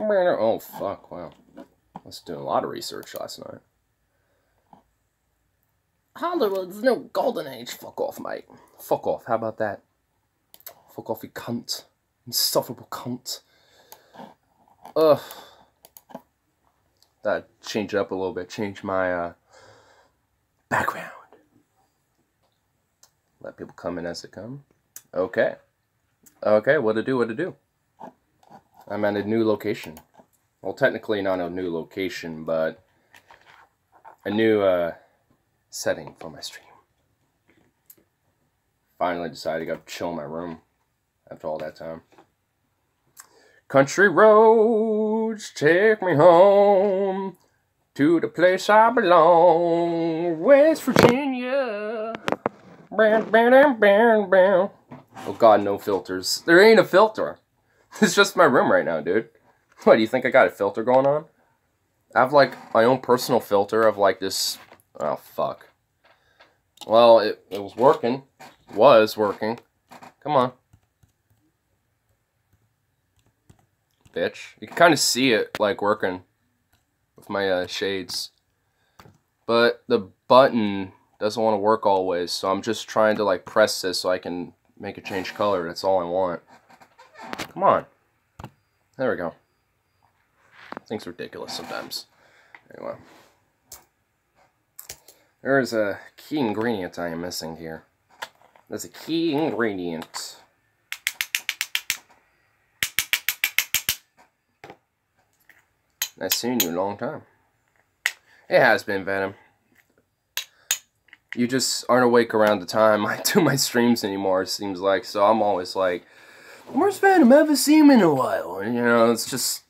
Oh, fuck, wow. I was doing a lot of research last night. Hollywood's no golden age. Fuck off, mate. Fuck off. How about that? Fuck off, you cunt. Insufferable cunt. Ugh. That change it up a little bit. Change my background. Let people come in as they come. Okay. Okay, what to do? I'm at a new location. Well, technically not a new location, but a new setting for my stream. Finally decided to go chill in my room after all that time. Country roads take me home to the place I belong, West Virginia. Oh god, no filters. There ain't a filter. It's just my room right now, dude. What, do you think I got a filter going on? I have, like, my own personal filter of, like, this... Oh, fuck. Well, it was working. Was working. Come on. Bitch. You can kind of see it, like, working with my shades. But the button doesn't want to work always, so I'm just trying to, like, press this so I can make it change color. That's all I want. Come on. There we go. Things ridiculous sometimes. Anyway. There is a key ingredient I am missing here. There's a key ingredient. I've seen you in a long time. It has been, Venom. You just aren't awake around the time I do my streams anymore, it seems like. So I'm always like, where's Venom? I haven't seen him in a while. And, you know, it's just,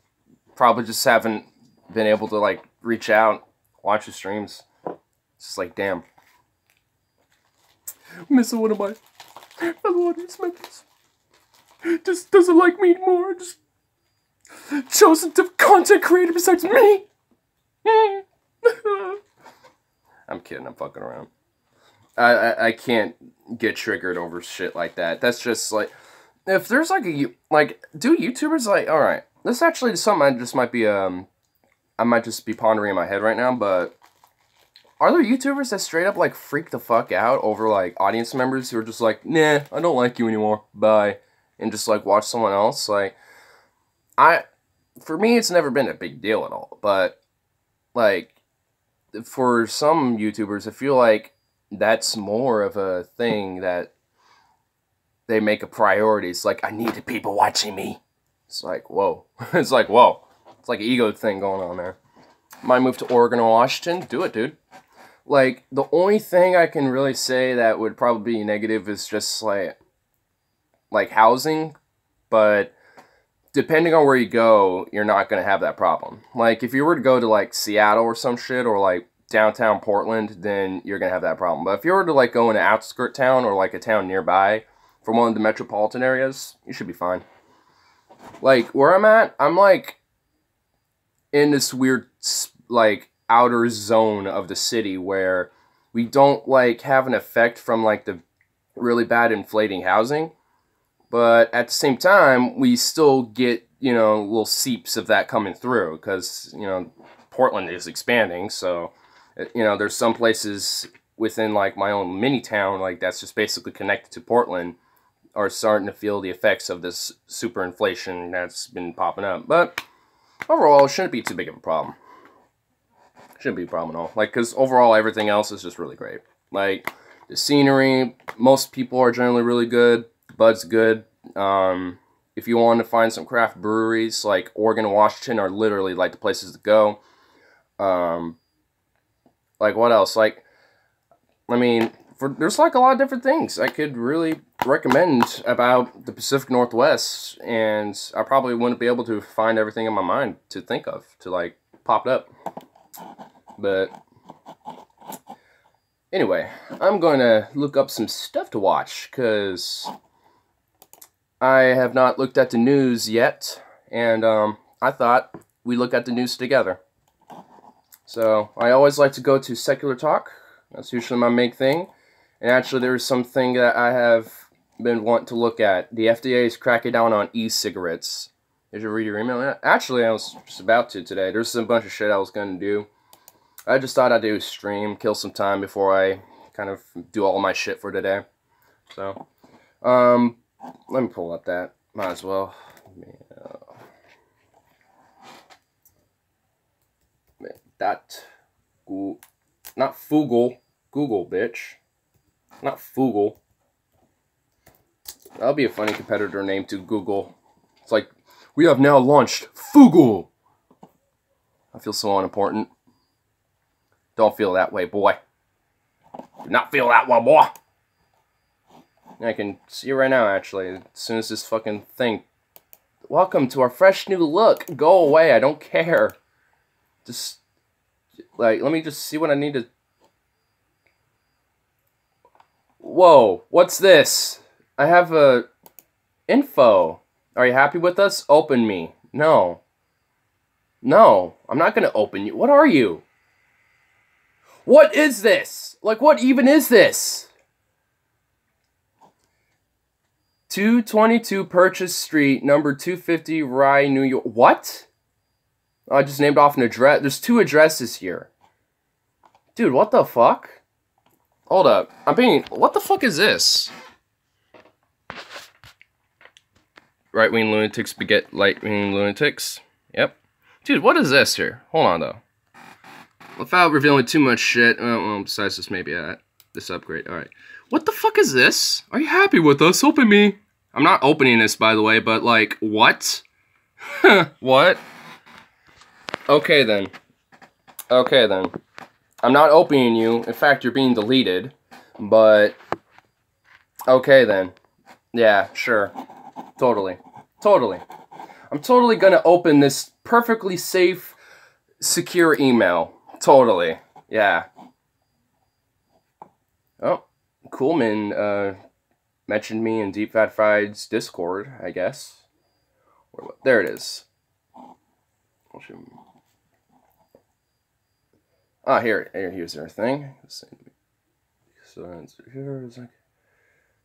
probably just haven't been able to, like, reach out, watch the streams. It's just like, damn. I'm missing one of my fellow audience members. Just doesn't like me anymore. Just chosen to content creator besides me. I'm kidding, I'm fucking around. I can't get triggered over shit like that. That's just like, if there's like a, like, do YouTubers like, alright, this actually is something I just might be, I might just be pondering in my head right now, but are there YouTubers that straight up like freak the fuck out over like audience members who are just like, nah, I don't like you anymore, bye, and just like watch someone else? Like, for me, it's never been a big deal at all, but like, for some YouTubers, I feel like that's more of a thing that they make a priority. It's like, I need people watching me. It's like, whoa. It's like, whoa. It's like an ego thing going on there. Might move to Oregon or Washington. Do it, dude. Like, the only thing I can really say that would probably be negative is just, like housing. But depending on where you go, you're not going to have that problem. Like, if you were to go to, like, Seattle or some shit, or, like, downtown Portland, then you're going to have that problem. But if you were to, like, go in an outskirt town or, like, a town nearby from one of the metropolitan areas, you should be fine. Like, where I'm at, I'm, like, in this weird, like, outer zone of the city where we don't, like, have an effect from, like, the really bad inflating housing. But at the same time, we still get, you know, little seeps of that coming through because, you know, Portland is expanding, so, you know, there's some places within, like, my own mini town, like, that's just basically connected to Portland, are starting to feel the effects of this super inflation that's been popping up. But overall, it shouldn't be too big of a problem. Shouldn't be a problem at all. Like, because overall, everything else is just really great. Like, the scenery, most people are generally really good. The bud's good. If you want to find some craft breweries, like Oregon and Washington are literally, like, the places to go. Like, what else? Like, I mean, there's, like, a lot of different things I could really recommend about the Pacific Northwest, and I probably wouldn't be able to find everything in my mind to think of, to, like, pop it up. But anyway, I'm going to look up some stuff to watch, because I have not looked at the news yet, and I thought we'd look at the news together. So, I always like to go to Secular Talk. That's usually my main thing. And actually, there is something that I have been wanting to look at. The FDA is cracking down on e-cigarettes. Did you read your email? Actually, I was just about to today. There's a bunch of shit I was going to do. I just thought I'd do a stream, kill some time before I kind of do all my shit for today. So, let me pull up that. Might as well. That, not Fugle. Google, bitch. Not Fugle. That'll be a funny competitor name to Google. It's like, we have now launched Fugle. I feel so unimportant. Don't feel that way, boy. Do not feel that way, boy. I can see you right now, actually. As soon as this fucking thing... Welcome to our fresh new look. Go away, I don't care. Just... Like, let me just see what I need to... Whoa, what's this? I have a... info. Are you happy with us? Open me. No. No, I'm not gonna open you. What are you? What is this? Like, what even is this? 222 Purchase Street, number 250, Rye, New York. What? Oh, I just named off an address. There's 2 addresses here. Dude, what the fuck? Hold up. What the fuck is this? Right-wing lunatics beget right-wing lunatics. Yep. Dude, what is this here? Hold on, though. Without revealing too much shit. Well, besides this, maybe this upgrade. Alright. What the fuck is this? Are you happy with us? Open me. I'm not opening this, by the way, but, like, what? What? Okay, then. Okay, then. I'm not opening you. In fact, you're being deleted. But... Okay, then. Yeah, sure. Totally. Totally. I'm totally gonna open this perfectly safe, secure email. Totally. Yeah. Oh. Coolman, mentioned me in Deep Fat Fried's Discord, I guess. There it is. Ah, here's their thing. So here is like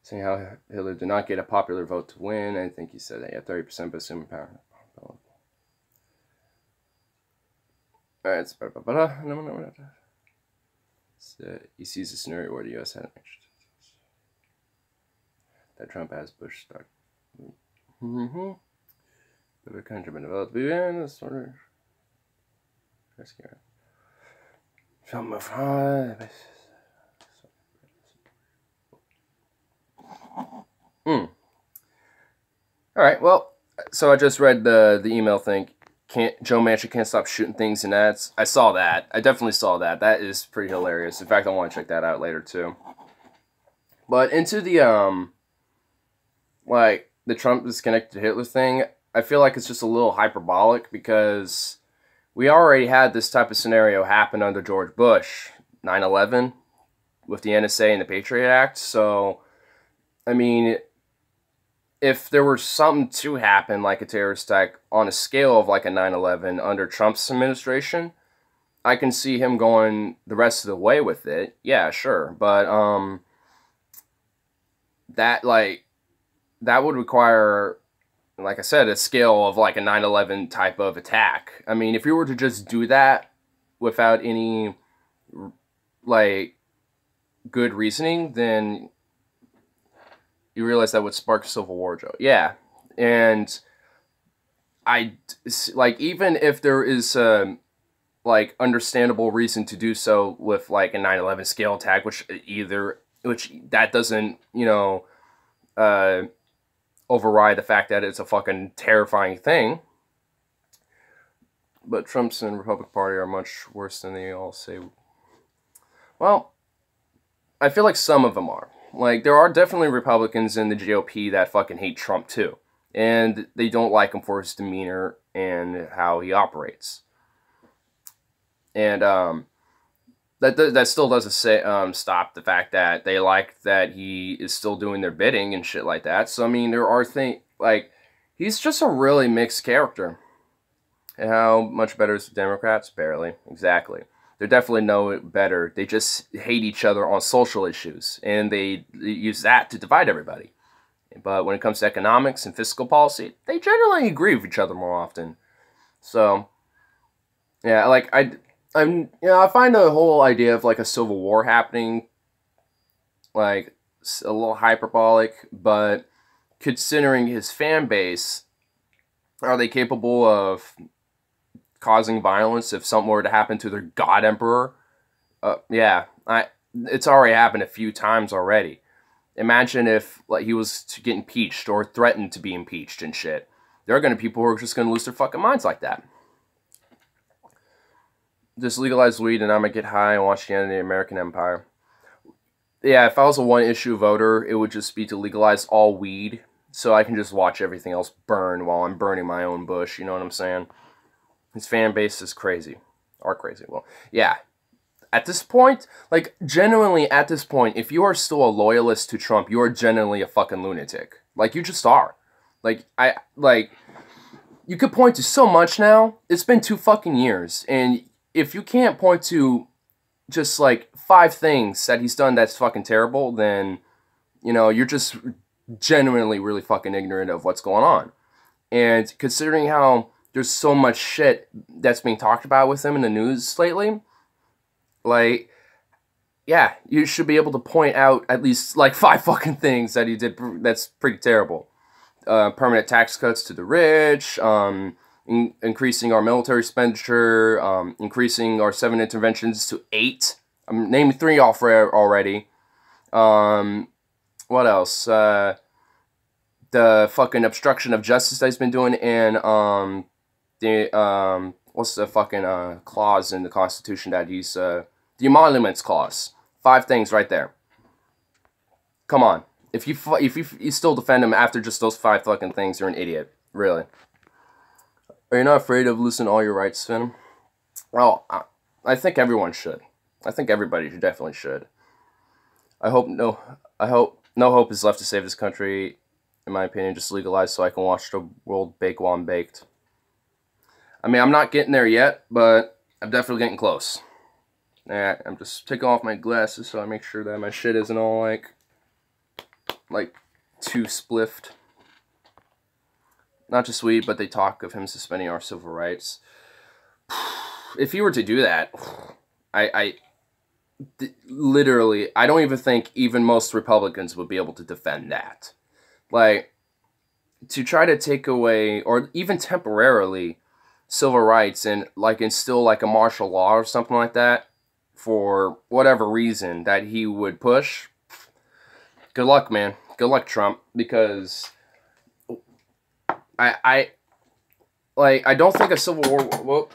saying how Hitler did not get a popular vote to win. I think he said that, yeah, 30%, but assuming power. Alright, he sees a scenario where the U.S. had an extra that Trump has Bush stuck. The country been developed in this sort of Alright, well, so I just read the email thing. Joe Manchin can't stop shooting things in ads. I saw that. I definitely saw that. That is pretty hilarious. In fact, I want to check that out later too. But into the like the Trump is connected to Hitler thing, I feel like it's just a little hyperbolic because we already had this type of scenario happen under George Bush, 9/11, with the NSA and the Patriot Act. So, I mean, if there were something to happen, like a terrorist attack on a scale of like a 9/11 under Trump's administration, I can see him going the rest of the way with it. Yeah, sure. But, that would require, like I said, a scale of like a 9/11 type of attack. I mean, if you were to just do that without any, like, good reasoning, then you realize that would spark a civil war, Joe. Yeah. And even if there is like, understandable reason to do so with, like, a 9/11 scale attack, which that doesn't, you know, override the fact that it's a fucking terrifying thing. But Trump's and Republican Party are much worse than they all say. Well, I feel like some of them are. Like, there are definitely Republicans in the GOP that fucking hate Trump too. And they don't like him for his demeanor and how he operates. And that still doesn't stop the fact that they like that he is still doing their bidding and shit like that. So, I mean, there are things, like, he's just a really mixed character. And how much better is the Democrats? Barely. Exactly. They're definitely no better. They just hate each other on social issues. And they use that to divide everybody. But when it comes to economics and fiscal policy, they generally agree with each other more often. So, yeah, like I find the whole idea of like a civil war happening like a little hyperbolic, but considering his fan base, are they capable of causing violence if something were to happen to their god emperor? Yeah, it's already happened a few times already. Imagine if like he was to get impeached or threatened to be impeached and shit. There are gonna be people who are just gonna lose their fucking minds like that. Just legalize weed and I'm gonna get high and watch the end of the American Empire. Yeah, if I was a one-issue voter, it would just be to legalize all weed, so I can just watch everything else burn while I'm burning my own bush. You know what I'm saying? His fan base is crazy, are crazy. Well, yeah. At this point, like, genuinely at this point, if you are still a loyalist to Trump, you are genuinely a fucking lunatic. Like, you just are. Like, you could point to so much now. It's been 2 fucking years. And if you can't point to just, like, 5 things that he's done that's fucking terrible, then, you know, you're just genuinely really fucking ignorant of what's going on. And considering how there's so much shit that's being talked about with him in the news lately, like, yeah, you should be able to point out at least, like, 5 fucking things that he did that's pretty terrible. Permanent tax cuts to the rich, increasing our military expenditure, increasing our 7 interventions to 8. I'm naming 3 off already. What else? The fucking obstruction of justice that he's been doing, and what's the fucking clause in the Constitution that he's the emoluments clause. 5 things right there. Come on. If you still defend him after just those 5 fucking things, you're an idiot. Really. Are you not afraid of losing all your rights, Venom? Well, I think everyone should. I think everybody definitely should. I hope no hope is left to save this country. In my opinion, just legalize so I can watch the world bake while I'm baked. I mean, I'm not getting there yet, but I'm definitely getting close. Yeah, I'm just taking off my glasses so I make sure that my shit isn't all like too spliffed. Not just weed, but they talk of him suspending our civil rights. If he were to do that, literally, I don't even think even most Republicans would be able to defend that. Like, to try to take away, or even temporarily, civil rights and, like, instill, like, a martial law or something like that, for whatever reason that he would push, good luck, man. Good luck, Trump, because I don't think a civil war,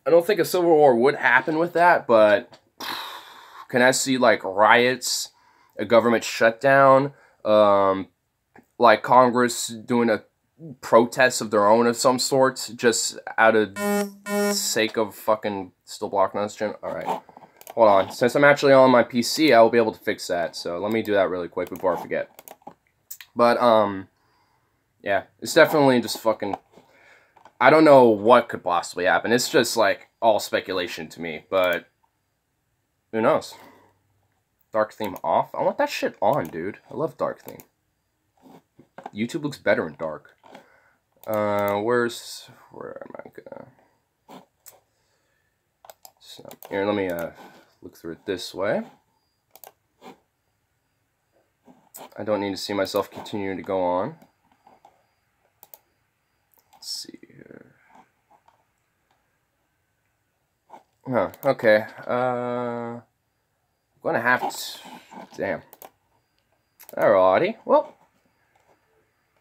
I don't think a civil war would happen with that, but can I see, like, riots, a government shutdown, like Congress doing a protest of their own of some sort, just out of sake of fucking still blocking us, Jim? Alright. Hold on. Since I'm actually on my PC, I will be able to fix that. So let me do that really quick before I forget. But, yeah. It's definitely just fucking... I don't know what could possibly happen. It's just, like, all speculation to me. But, who knows? Dark theme off? I want that shit on, dude. I love dark theme. YouTube looks better in dark. Where am I gonna... So, here, let me, look through it this way. I don't need to see myself continuing to go on. Let's see here. Huh, okay. I'm gonna have to... Damn. Alrighty. Well,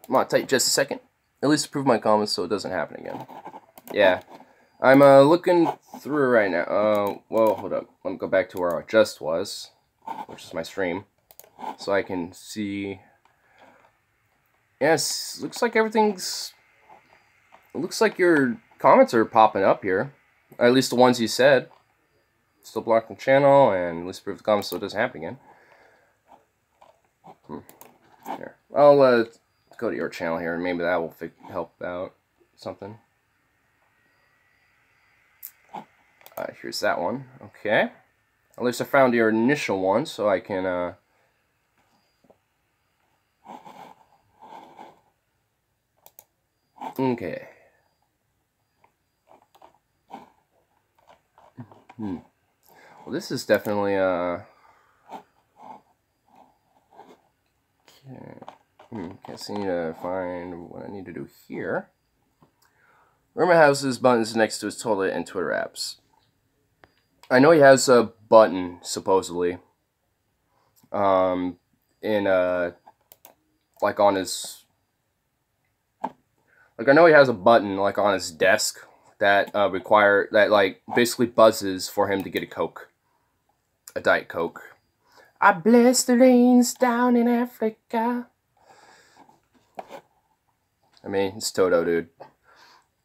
I'm gonna take just a second. At least approve my comments so it doesn't happen again. Yeah. I'm looking through right now. Well, hold up. Let me go back to where I just was, which is my stream, so I can see. Yes, looks like everything's. It looks like your comments are popping up here, or at least the ones you said. Still blocking the channel, and at least approve the comments so it doesn't happen again. Here, I'll go to your channel here, and maybe that will help out something. Here's that one. Okay. At least I found your initial one, so I can, Okay. Well, this is definitely okay. Okay, so I need to find what I need to do here. Rumor has his buttons next to his toilet and Twitter apps. I know he has a button, supposedly. Like on his... Like, I know he has a button, like, on his desk that, like, basically buzzes for him to get a Coke. A Diet Coke. I bless the rains down in Africa. I mean, it's Toto, dude.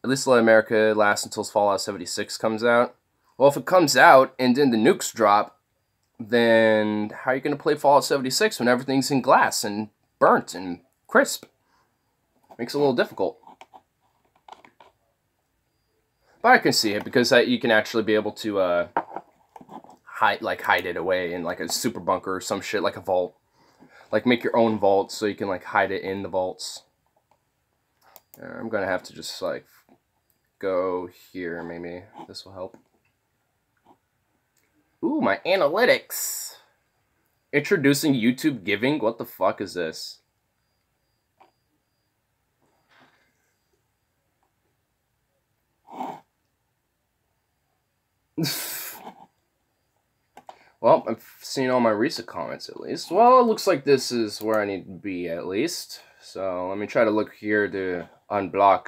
At least let America last until Fallout 76 comes out. Well, if it comes out and then the nukes drop, then how are you going to play Fallout 76 when everything's in glass and burnt and crisp? Makes it a little difficult. But I can see it because you can actually be able to hide it away in like a super bunker or some shit, like a vault. Like make your own vault so you can like hide it in the vaults. I'm gonna have to just like go here. Maybe this will help. Ooh, my analytics. Introducing YouTube Giving. What the fuck is this? Well, I've seen all my recent comments at least. Well, it looks like this is where I need to be at least. So let me try to look here to unblock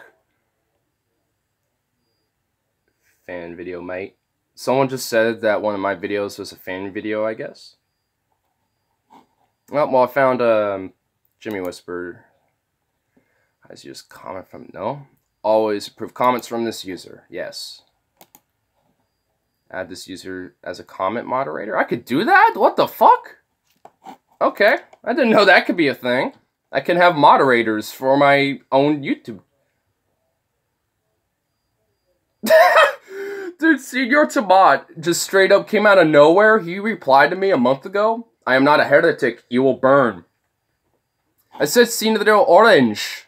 fan video, mate. Someone just said that one of my videos was a fan video, I guess. Well, I found Jimmy Whisper. Has used comment from no. Always approve comments from this user. Yes. Add this user as a comment moderator. I could do that? What the fuck? Okay. I didn't know that could be a thing. I can have moderators for my own YouTube. Dude, Senor Tomat just straight up came out of nowhere. He replied to me a month ago. I am not a heretic. You will burn. I said Senor Orange.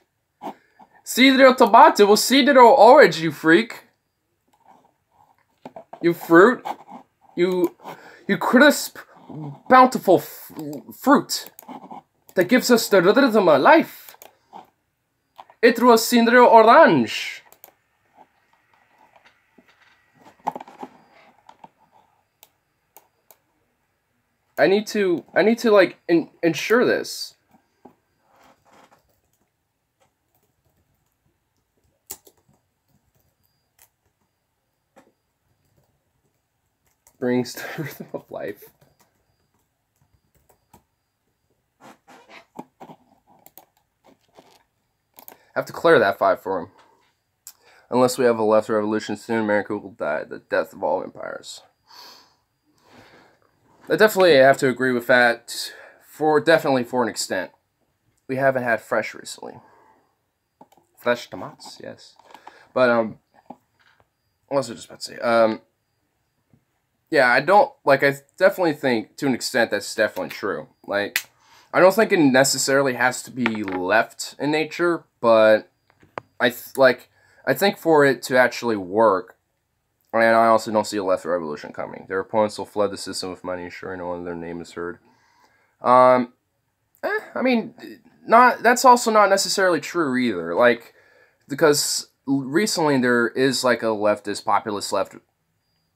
Senor Tomat will Senor Orange, you freak. You fruit, you crisp, bountiful fruit that gives us the rhythm of life. It was Senor Orange. I need to like ensure this. Brings the rhythm of life. I have to clear that 5 for him. Unless we have a left revolution soon, America will die. The death of all empires. I definitely have to agree with that. Definitely for an extent. We haven't had fresh recently. Fresh tomatoes, yes. But what was I just about to say? Yeah, I definitely think, to an extent, that's definitely true. Like, I don't think it necessarily has to be left in nature, but I think for it to actually work, and I also don't see a left revolution coming. Their opponents will flood the system with money, ensuring no one their name is heard. I mean, that's also not necessarily true either. Like, because recently there is like a leftist, populist left,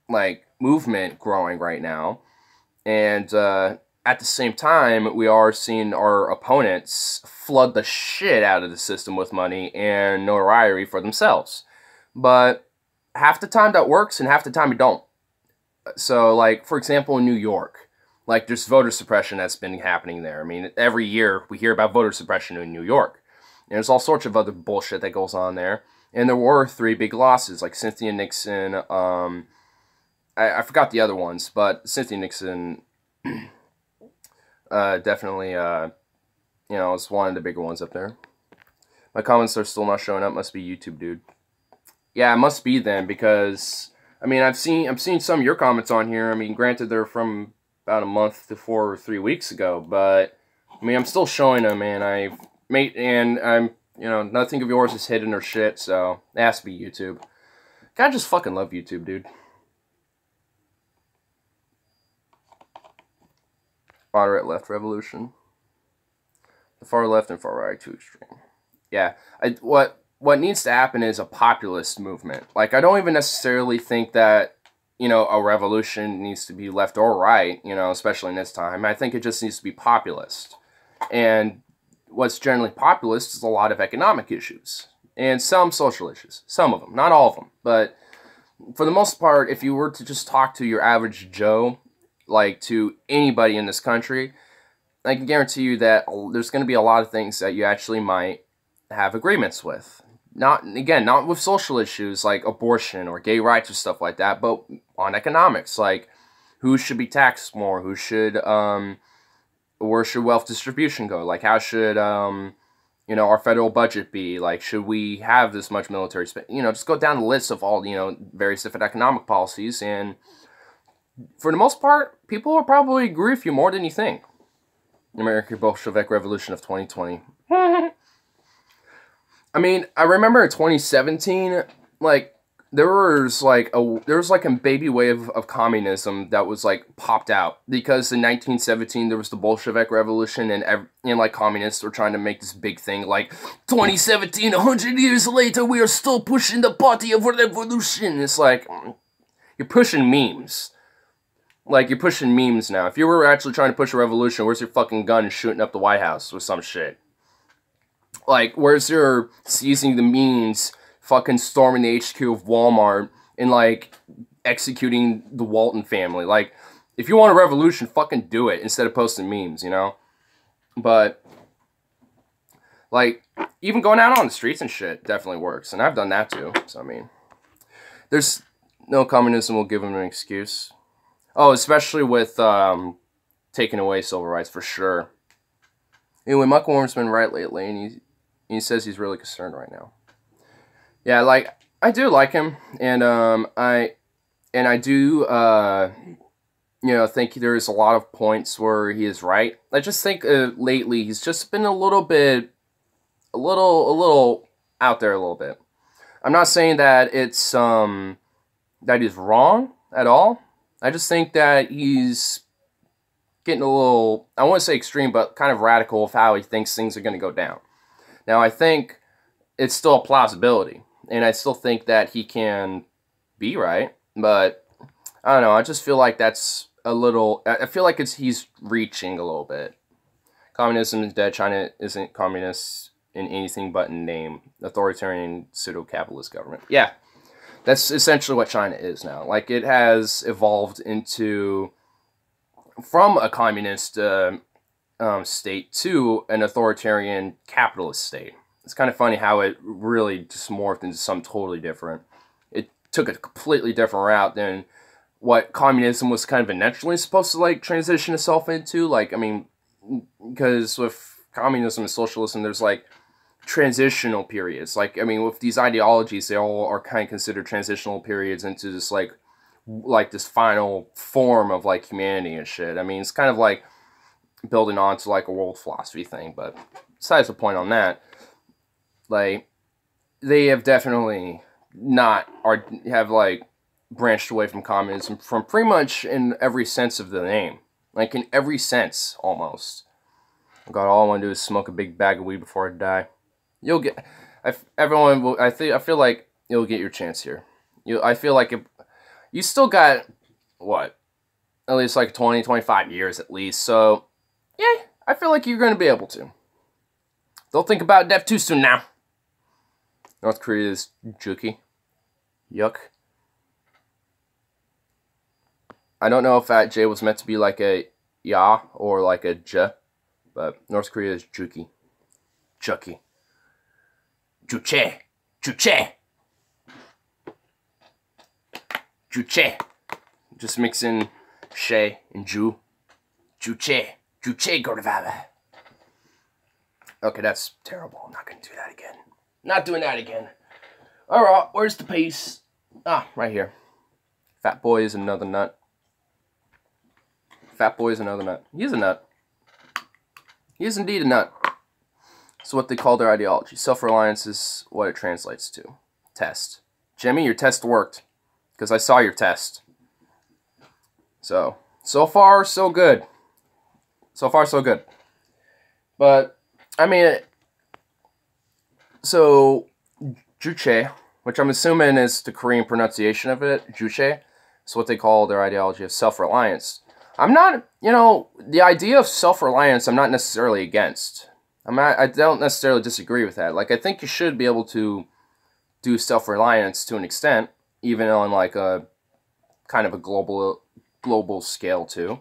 like, movement growing right now, and at the same time we are seeing our opponents flood the shit out of the system with money and notoriety for themselves. But half the time that works and half the time it don't. So, like, for example, in New York, like, there's voter suppression that's been happening there. I mean, every year we hear about voter suppression in New York, and there's all sorts of other bullshit that goes on there. And there were 3 big losses, like Cynthia Nixon, I forgot the other ones, but Cynthia Nixon definitely, is one of the bigger ones up there. My comments are still not showing up. Must be YouTube, dude. Yeah, it must be then, because, I mean, I'm seeing some of your comments on here. I mean, granted, they're from about a month to 4 or 3 weeks ago, but, I mean, I'm still showing them, and I'm You know, nothing of yours is hidden or shit, so it has to be YouTube. God, I just fucking love YouTube, dude. Moderate left revolution. The far left and far right too extreme. Yeah, what needs to happen is a populist movement. Like, I don't even necessarily think that, you know, a revolution needs to be left or right, you know, especially in this time. I think it just needs to be populist. And what's generally populist is a lot of economic issues and some social issues. Some of them, not all of them. But for the most part, if you were to just talk to your average Joe, like to anybody in this country, I can guarantee you that there's going to be a lot of things that you actually might have agreements with. Not with social issues like abortion or gay rights or stuff like that, but on economics, like who should be taxed more, where should wealth distribution go, like how should, you know, our federal budget be, like should we have this much military spend, you know, just go down the list of all, you know, various different economic policies, and for the most part, people will probably agree with you more than you think. American Bolshevik Revolution of 2020. I mean, I remember in 2017, like, there was like a baby wave of communism that was like popped out, because in 1917 there was the Bolshevik Revolution, and like communists were trying to make this big thing like 2017, 100 years later, we are still pushing the party of revolution. It's like, you're pushing memes. Like, you're pushing memes now. If you were actually trying to push a revolution, where's your fucking gun shooting up the White House or some shit? Like, where's your seizing the means, fucking storming the HQ of Walmart, and, like, executing the Walton family? Like, if you want a revolution, fucking do it instead of posting memes, you know? But, like, even going out on the streets and shit definitely works. And I've done that too. So, I mean, there's no communism will give them an excuse. Oh, especially with taking away civil rights, for sure. Anyway, Muckworm's been right lately, and he says he's really concerned right now. Yeah, like, I do like him, and I do, you know, think there's a lot of points where he is right. I just think lately he's just been a little out there a little bit. I'm not saying that it's that he's wrong at all. I just think that he's getting a little, I wouldn't say extreme, but kind of radical of how he thinks things are going to go down. Now, I think it's still a plausibility, and I still think that he can be right, but I don't know, I just feel like that's a little, I feel like he's reaching a little bit. Communism is dead. China isn't communist in anything but in name. Authoritarian pseudo-capitalist government. Yeah. That's essentially what China is now. Like, it has evolved from a communist state to an authoritarian capitalist state. It's kind of funny how it really just morphed into something totally different. It took a completely different route than what communism was kind of initially supposed to, like, transition itself into. Like, I mean, because with communism and socialism, there's, like, transitional periods. Like, I mean, with these ideologies, they all are kind of considered transitional periods into this, like this final form of, like, humanity and shit. I mean, it's kind of like building on to, like, a world philosophy thing, but besides the point on that, like, they have definitely have, like, branched away from communism from pretty much in every sense of the name. Like, in every sense, almost. God, all I want to do is smoke a big bag of weed before I die. You'll get, everyone will, I feel like you'll get your chance here. I feel like you still got, what, at least like 20, 25 years at least, so, yeah, I feel like you're going to be able to. Don't think about death too soon now. North Korea's Juki. Yuck. I don't know if that J was meant to be like a ya or like a j, but North Korea is Juki. Juki. Juche. Juche. Juche. Just mix in she and ju. Juche. Juche Gordavava. Okay, that's terrible. I'm not going to do that again. Not doing that again. Alright, where's the piece? Ah, right here. Fat boy is another nut. Fat boy is another nut. He is a nut. He is indeed a nut. is what they call their ideology. Self-reliance is what it translates to. Test. Jimmy, your test worked. Because I saw your test. So far, so good. So far, so good. But, I mean, so, Juche, which I'm assuming is the Korean pronunciation of it, Juche, is what they call their ideology of self-reliance. I'm not, the idea of self-reliance I'm not necessarily against. I don't necessarily disagree with that. Like, I think you should be able to do self-reliance to an extent, even on, like, a kind of a global scale, too.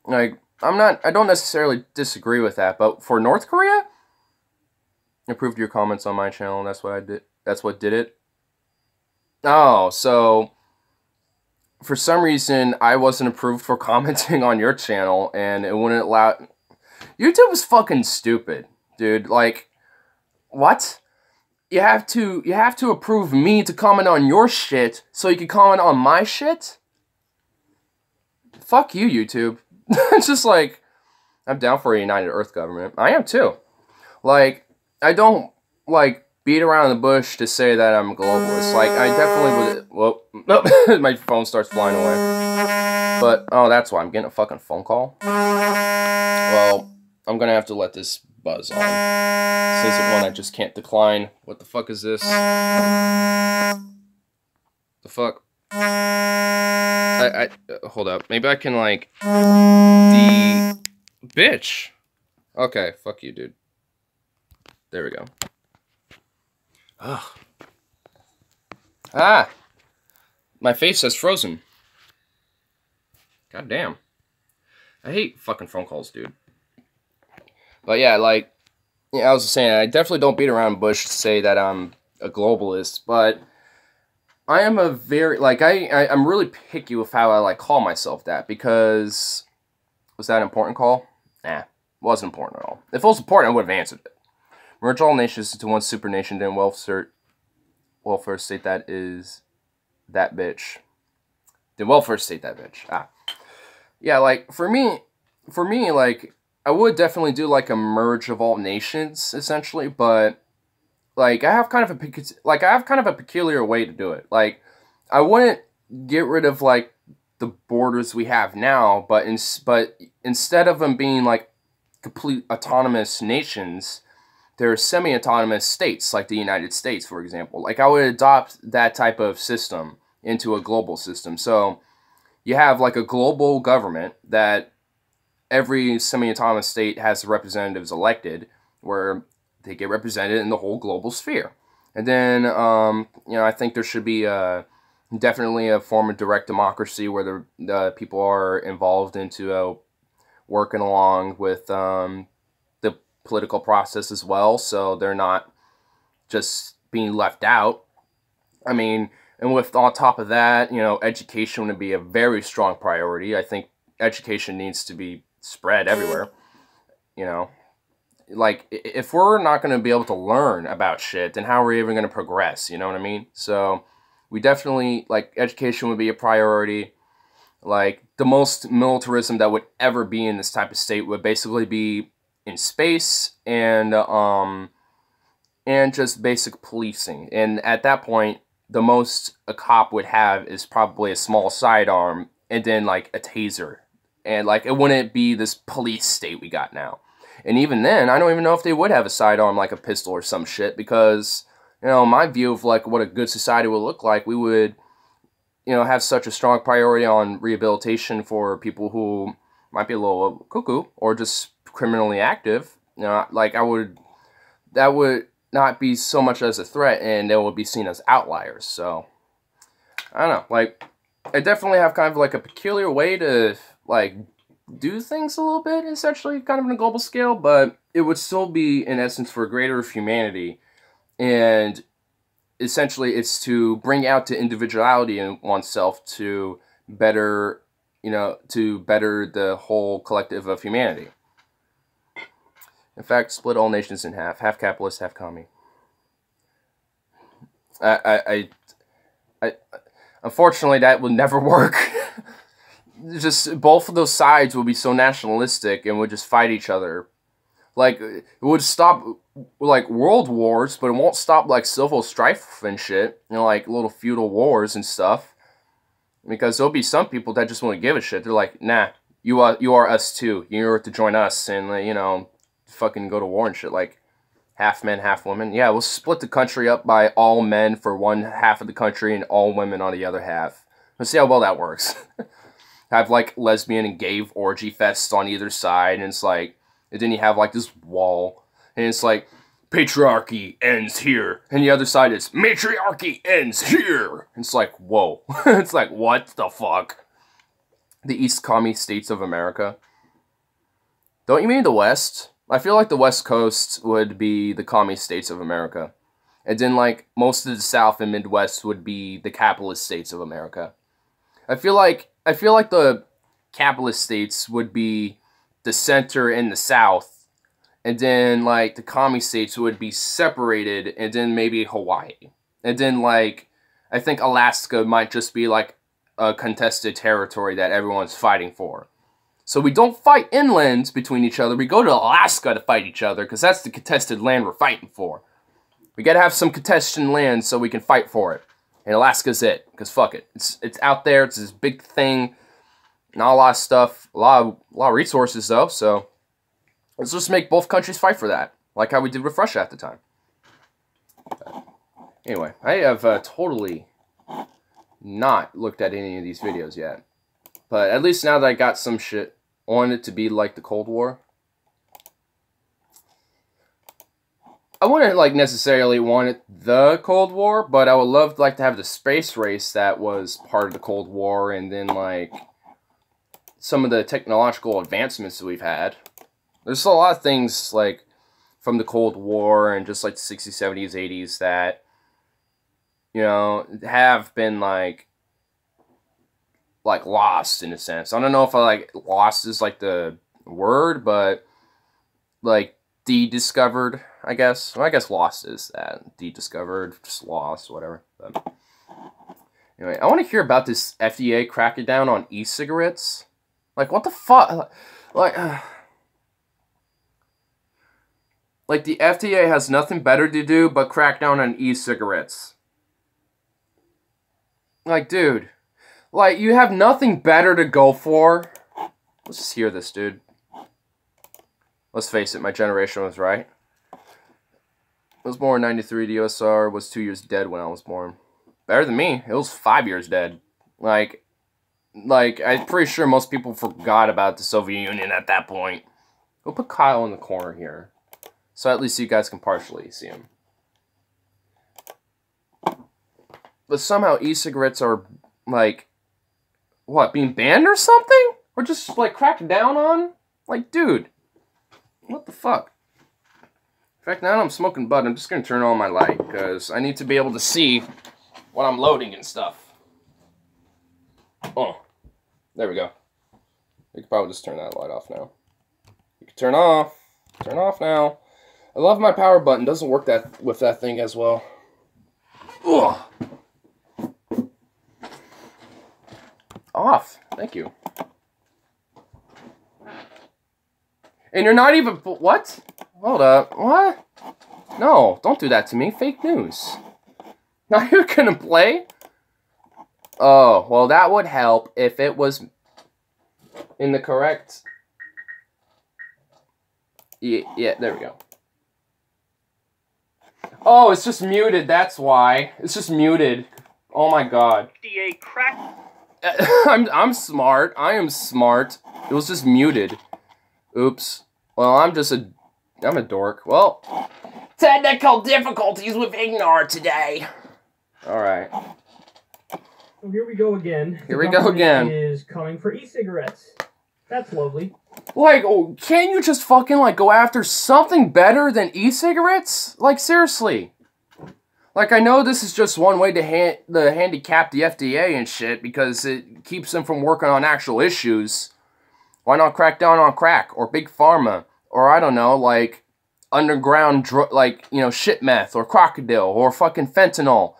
Like, I don't necessarily disagree with that, but for North Korea, improved your comments on my channel, that's what I did. That's what did it. Oh, so for some reason, I wasn't approved for commenting on your channel, and it wouldn't allow... YouTube is fucking stupid, dude. Like, what? You have to approve me to comment on your shit, so you can comment on my shit? Fuck you, YouTube. It's just like, I'm down for a united Earth government. I am too. Like, I don't, like, beat around the bush to say that I'm a globalist. Like, I definitely would... Well, my phone starts flying away. But, oh, that's why. I'm getting a fucking phone call. Well, I'm gonna have to let this buzz on. Since it's one I just can't decline. What the fuck is this? The fuck? Hold up. Maybe I can, like... Bitch! Okay, fuck you, dude. There we go. Ugh. Ah! My face has frozen. God damn. I hate fucking phone calls, dude. But yeah, like, I was saying, I definitely don't beat around the bush to say that I'm a globalist, but I am a very, like, I'm really picky with how I, like, call myself that, because, was that an important call? Nah, wasn't important at all. If it was important, I would have answered it. Merge all nations into one super nation, then welfare state that is that bitch. Then welfare state that bitch. Ah. Yeah, like, for me, like, I would definitely do, like, a merge of all nations, essentially, but, like, I have kind of a peculiar way to do it. Like, I wouldn't get rid of, like, the borders we have now, but instead of them being, like, complete autonomous nations, there are semi-autonomous states, like the United States, for example. Like, I would adopt that type of system into a global system. So, you have, like, a global government that every semi-autonomous state has representatives elected, where they get represented in the whole global sphere. And then, I think there should be definitely a form of direct democracy where the people are involved into working along with the political process as well, so they're not just being left out. I mean, and with on top of that, education would be a very strong priority. I think education needs to be spread everywhere. Like, if we're not going to be able to learn about shit, then how are we even going to progress? You know what I mean? So, we definitely, like, education would be a priority. Like, the most militarism that would ever be in this type of state would basically be in space and just basic policing. And at that point, the most a cop would have is probably a small sidearm and then, like, a taser. And, like, it wouldn't be this police state we got now. And even then, I don't even know if they would have a sidearm, like a pistol or some shit, because, my view of, like, what a good society would look like, we would, have such a strong priority on rehabilitation for people who might be a little cuckoo or just criminally active. Like, that would not be so much as a threat, and they would be seen as outliers. So, I don't know, like, I definitely have kind of, like, a peculiar way to, like, do things a little bit, essentially, kind of on a global scale, but it would still be, in essence, for greater of humanity, and essentially it's to bring out the individuality in oneself to better, to better the whole collective of humanity. In fact, split all nations in half capitalist, half commie. Unfortunately, that would never work. Just both of those sides would be so nationalistic and would just fight each other. Like, it would stop, like, world wars, but it won't stop, like, civil strife and shit. You know, like, little feudal wars and stuff. Because there'll be some people that just won't give a shit. They're like, nah, you are us too. You're to join us and, you know, fucking go to war and shit. Like, half men, half women. Yeah, we'll split the country up by all men for one half of the country and all women on the other half. Let's see how well that works. Have, like, lesbian and gay orgy fests on either side, and it's like, and then you have, like, this wall, and it's like, patriarchy ends here, and the other side is, matriarchy ends here! And it's like, whoa. It's like, what the fuck? The East Commie States of America. Don't you mean the West? I feel like the West Coast would be the Commie States of America. And then, like, most of the South and Midwest would be the capitalist states of America. I feel like the capitalist states would be the center and the South, and then, like, the commie states would be separated, and then maybe Hawaii. And then, like, I think Alaska might just be, like, a contested territory that everyone's fighting for. So we don't fight inland between each other. We go to Alaska to fight each other, because that's the contested land we're fighting for. We gotta have some contested land so we can fight for it. And Alaska's it, because fuck it. It's out there, it's this big thing. Not a lot of stuff, a lot of resources though, so let's just make both countries fight for that. Like how we did with Russia at the time. Anyway, I have totally not looked at any of these videos yet. But at least now that I got some shit on it to be like the Cold War. I wouldn't like necessarily want it the Cold War, but I would love like to have the space race that was part of the Cold War, and then like some of the technological advancements that we've had. There's a lot of things like from the Cold War and just like the 60s, 70s, 80s that, you know, have been like lost in a sense. I don't know if lost is like the word, but like de-discovered, I guess. Well, I guess lost is that. De-discovered, just lost, whatever. But anyway, I want to hear about this FDA cracking down on e-cigarettes. Like, what the fuck? Like the FDA has nothing better to do but crack down on e-cigarettes. Like, dude. Like, you have nothing better to go for? Let's just hear this, dude. Let's face it, my generation was right. I was born in 93, the USSR was 2 years dead when I was born. Better than me, it was 5 years dead. Like, I'm pretty sure most people forgot about the Soviet Union at that point. We'll put Kyle in the corner here, so at least you guys can partially see him. But somehow e-cigarettes are, like, what, being banned or something? Or just, like, cracked down on? Like, dude. What the fuck? In fact, now that I'm smoking bud, I'm just going to turn on my light, because I need to be able to see what I'm loading and stuff. Oh, there we go. You could probably just turn that light off now. You can turn off now. I love my power button, doesn't work that with that thing as well. Ugh. Off, thank you. And you're not even, what? Hold up, what? No, don't do that to me, fake news. Now you're gonna play? Oh, well that would help if it was in the correct... Yeah, there we go. Oh, it's just muted, that's why. It's just muted. Oh my god. FDA crack. I'm smart. I am smart. It was just muted. Oops. Well, I'm a dork. Well, technical difficulties with Ignore today. Alright. So here we go again. Here we go again. Is coming for e-cigarettes. That's lovely. Like, oh, can't you just fucking, like, go after something better than e-cigarettes? Like, seriously. Like, I know this is just one way to handicap the FDA and shit, because it keeps them from working on actual issues. Why not crack down on crack, or big pharma, or I don't know, like, underground, like, you know, shit meth, or crocodile, or fucking fentanyl,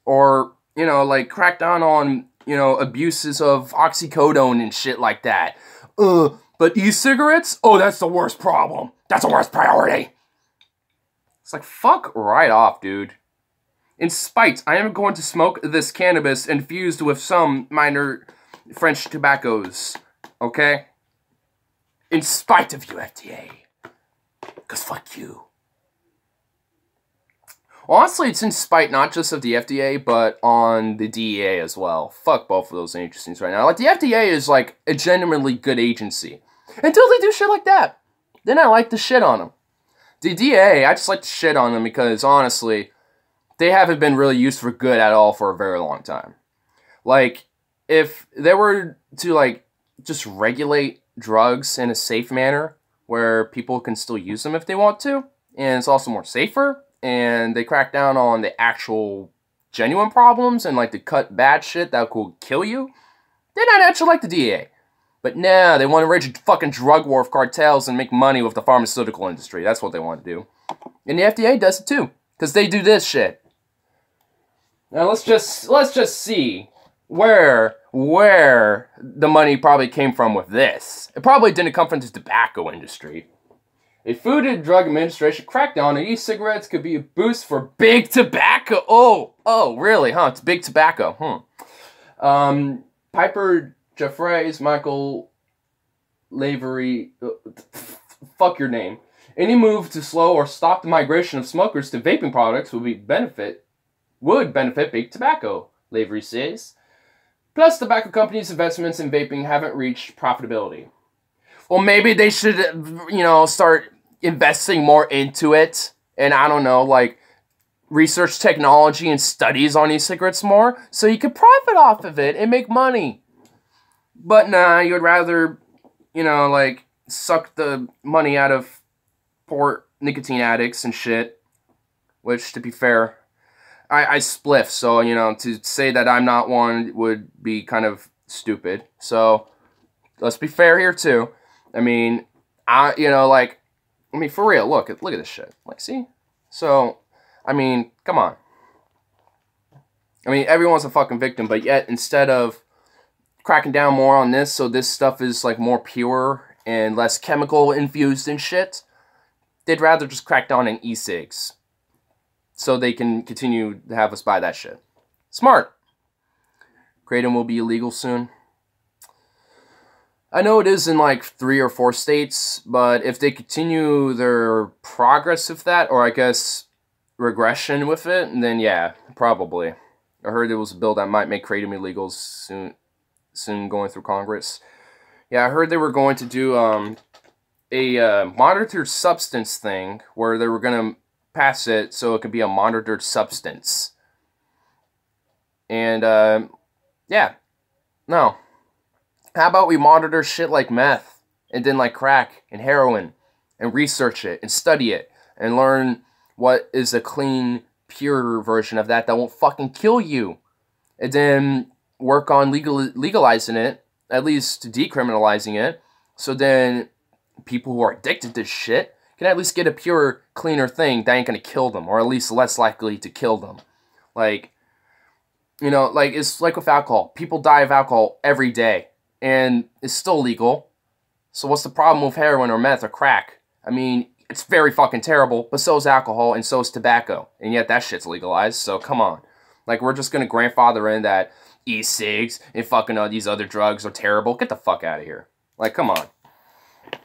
or, you know, like, crack down on, you know, abuses of oxycodone and shit like that. But e-cigarettes? Oh, that's the worst problem. That's the worst priority. It's like, fuck right off, dude. In spite, I am going to smoke this cannabis infused with some minor French tobaccos. Okay? In spite of you, FDA. Because fuck you. Honestly, it's in spite not just of the FDA, but on the DEA as well. Fuck both of those agencies right now. Like, the FDA is, like, a genuinely good agency. Until they do shit like that. Then I like to shit on them. The DEA, I just like to shit on them because, honestly, they haven't been really used for good at all for a very long time. Like, if they were to, like, just regulate drugs in a safe manner, where people can still use them if they want to, and it's also more safer, and they crack down on the actual genuine problems and like to cut bad shit that could kill you, then I'd actually like the DEA. But nah, they want to rage a fucking drug war of cartels and make money with the pharmaceutical industry. That's what they want to do. And the FDA does it too, because they do this shit. Now let's just see where the money probably came from with this. It probably didn't come from the tobacco industry. A Food and Drug Administration crackdown on e-cigarettes could be a boost for big tobacco. Oh, really? Huh? It's big tobacco. Piper Jeffries, Michael Lavery, fuck your name. Any move to slow or stop the migration of smokers to vaping products would benefit big tobacco, Lavery says. Plus, tobacco companies' investments in vaping haven't reached profitability. Well, maybe they should, start investing more into it. And I don't know, like, research technology and studies on e-cigarettes more. So you could profit off of it and make money. But nah, you'd rather, suck the money out of poor nicotine addicts and shit. Which, to be fair, I spliff. So, to say that I'm not one would be kind of stupid. So, let's be fair here, too. I mean, for real, look at this shit. Like, see? So, I mean, come on. I mean, everyone's a fucking victim, but yet, instead of cracking down more on this, so this stuff is, like, more pure and less chemical infused and shit, they'd rather just crack down on e-cigs. So they can continue to have us buy that shit. Smart. Kratom will be illegal soon. I know it is in like 3 or 4 states, but if they continue their progress with that, or I guess regression with it, then yeah, probably. I heard there was a bill that might make kratom illegal soon going through Congress. Yeah, I heard they were going to do a monitored substance thing where they were going to pass it so it could be a monitored substance. And yeah, no. How about we monitor shit like meth, and then like crack and heroin, and research it, and study it, and learn what is a clean, pure version of that won't fucking kill you. And then work on legalizing it, at least decriminalizing it, so then people who are addicted to shit can at least get a pure, cleaner thing that ain't gonna kill them, or at least less likely to kill them. Like, it's like with alcohol. People die of alcohol every day. And it's still legal. So what's the problem with heroin or meth or crack? I mean, it's very fucking terrible, but so is alcohol and so is tobacco. And yet that shit's legalized, so come on. Like, we're just gonna grandfather in that e-cigs and fucking all these other drugs are terrible. Get the fuck out of here. Like, come on.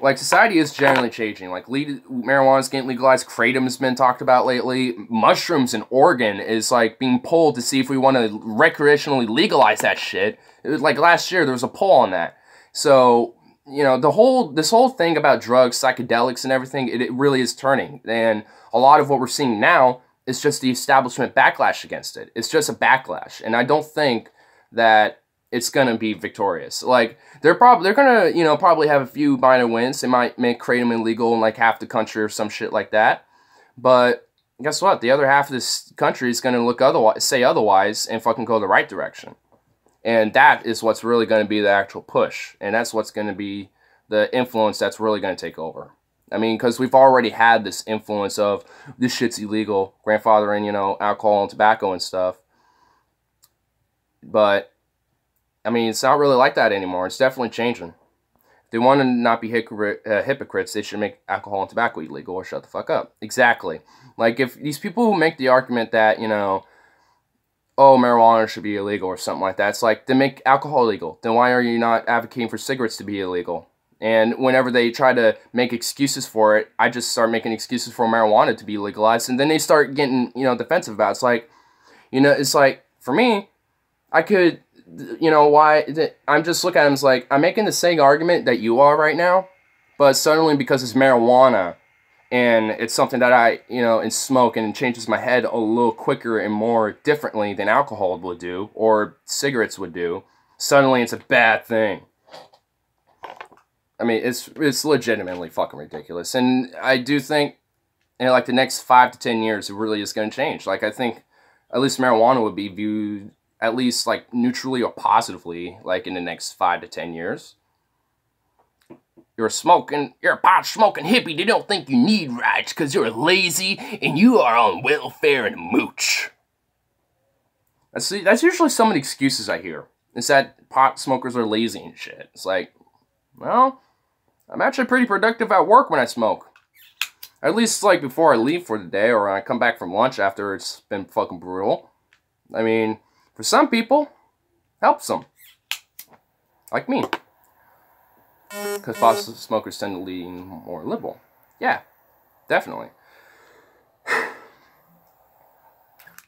Like, society is generally changing. Like, marijuana's getting legalized. Kratom's been talked about lately. Mushrooms in Oregon is, like, being polled to see if we want to recreationally legalize that shit. It was, like, last year, there was a poll on that. So, this whole thing about drugs, psychedelics, and everything, it really is turning. And a lot of what we're seeing now is just the establishment backlash against it. It's just a backlash. And I don't think that it's gonna be victorious. Like, they're gonna, probably have a few minor wins. They might make kratom illegal in like half the country or some shit like that. But guess what? The other half of this country is gonna say otherwise, and fucking go the right direction. And that is what's really gonna be the actual push. And that's what's gonna be the influence that's really gonna take over. I mean, because we've already had this influence of this shit's illegal, grandfathering, alcohol and tobacco and stuff. But I mean, it's not really like that anymore. It's definitely changing. If they want to not be hypocrites, they should make alcohol and tobacco illegal or shut the fuck up. Exactly. Like, if these people who make the argument that, you know, oh, marijuana should be illegal or something like that, it's like, then make alcohol illegal. Then why are you not advocating for cigarettes to be illegal? And whenever they try to make excuses for it, I just start making excuses for marijuana to be legalized. And then they start getting, you know, defensive about it. It's like, you know, it's like, for me, I could, you know, I'm just looking at them as like, I'm making the same argument that you are right now, but suddenly because it's marijuana and it's something that I, you know, and smoke and it changes my head a little quicker and more differently than alcohol would do or cigarettes would do, suddenly it's a bad thing. I mean, it's legitimately fucking ridiculous. And I do think in like the next 5 to 10 years, it really is going to change. Like, I think at least marijuana would be viewed at least like neutrally or positively, like in the next 5 to 10 years. You're a pot smoking hippie. They don't think you need rights because you're lazy and you are on welfare and mooch. That's usually some of the excuses I hear. Is that pot smokers are lazy and shit. It's like, well, I'm actually pretty productive at work when I smoke. At least, like, before I leave for the day or when I come back from lunch after it's been fucking brutal. I mean, for some people, helps them. Like me. Because pot smokers tend to lean more liberal. Yeah, definitely.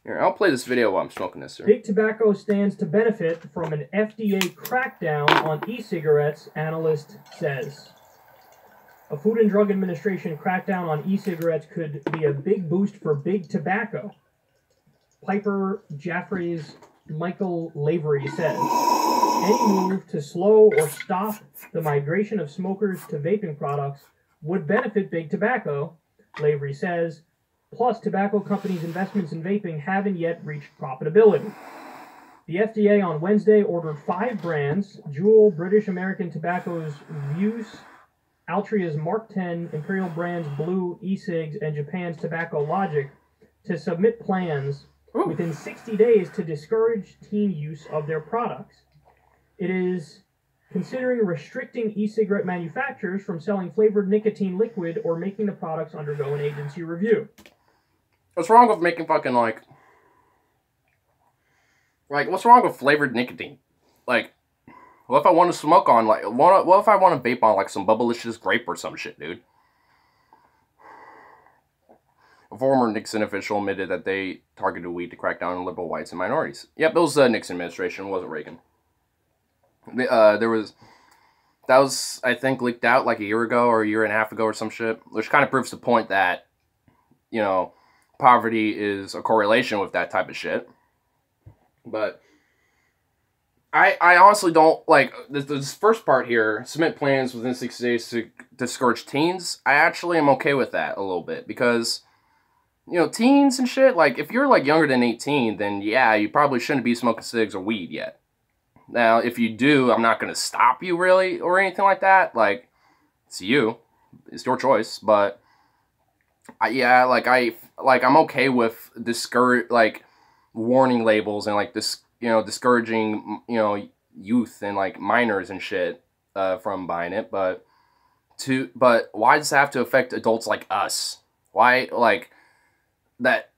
Here, I'll play this video while I'm smoking this, sir. Big Tobacco stands to benefit from an FDA crackdown on e-cigarettes, analyst says. A Food and Drug Administration crackdown on e-cigarettes could be a big boost for Big Tobacco. Piper Jaffray's Michael Lavery says. Any move to slow or stop the migration of smokers to vaping products would benefit Big Tobacco, Lavery says. Plus, tobacco companies' investments in vaping haven't yet reached profitability. The FDA on Wednesday ordered 5 brands, Juul, British American Tobacco's Vuse, Altria's Mark 10, Imperial Brands Blue, e-cigs, and Japan's Tobacco Logic, to submit plans within 60 days to discourage teen use of their products. It is considering restricting e-cigarette manufacturers from selling flavored nicotine liquid or making the products undergo an agency review. What's wrong with making fucking, like, what's wrong with flavored nicotine? Like, what if I want to smoke on, like, what if I want to vape on, like, some Bubblicious grape or some shit, dude? A former Nixon official admitted that they targeted weed to crack down on liberal whites and minorities. Yep, it was the Nixon administration, it wasn't Reagan. That was, I think, leaked out, like, a year ago or a year and a half ago or some shit, which kind of proves the point that, you know, poverty is a correlation with that type of shit. But I honestly don't, like, this first part here, submit plans within 60 days to discourage teens, I actually am okay with that a little bit, because, you know, teens and shit, like, if you're, like, younger than 18, then, yeah, you probably shouldn't be smoking cigs or weed yet. Now, if you do, I'm not going to stop you, really, or anything like that, like, it's you, it's your choice, but yeah, I'm okay with warning labels and like this, you know, discouraging, you know, youth and like minors and shit from buying it, but why does it have to affect adults like us? Why, like, that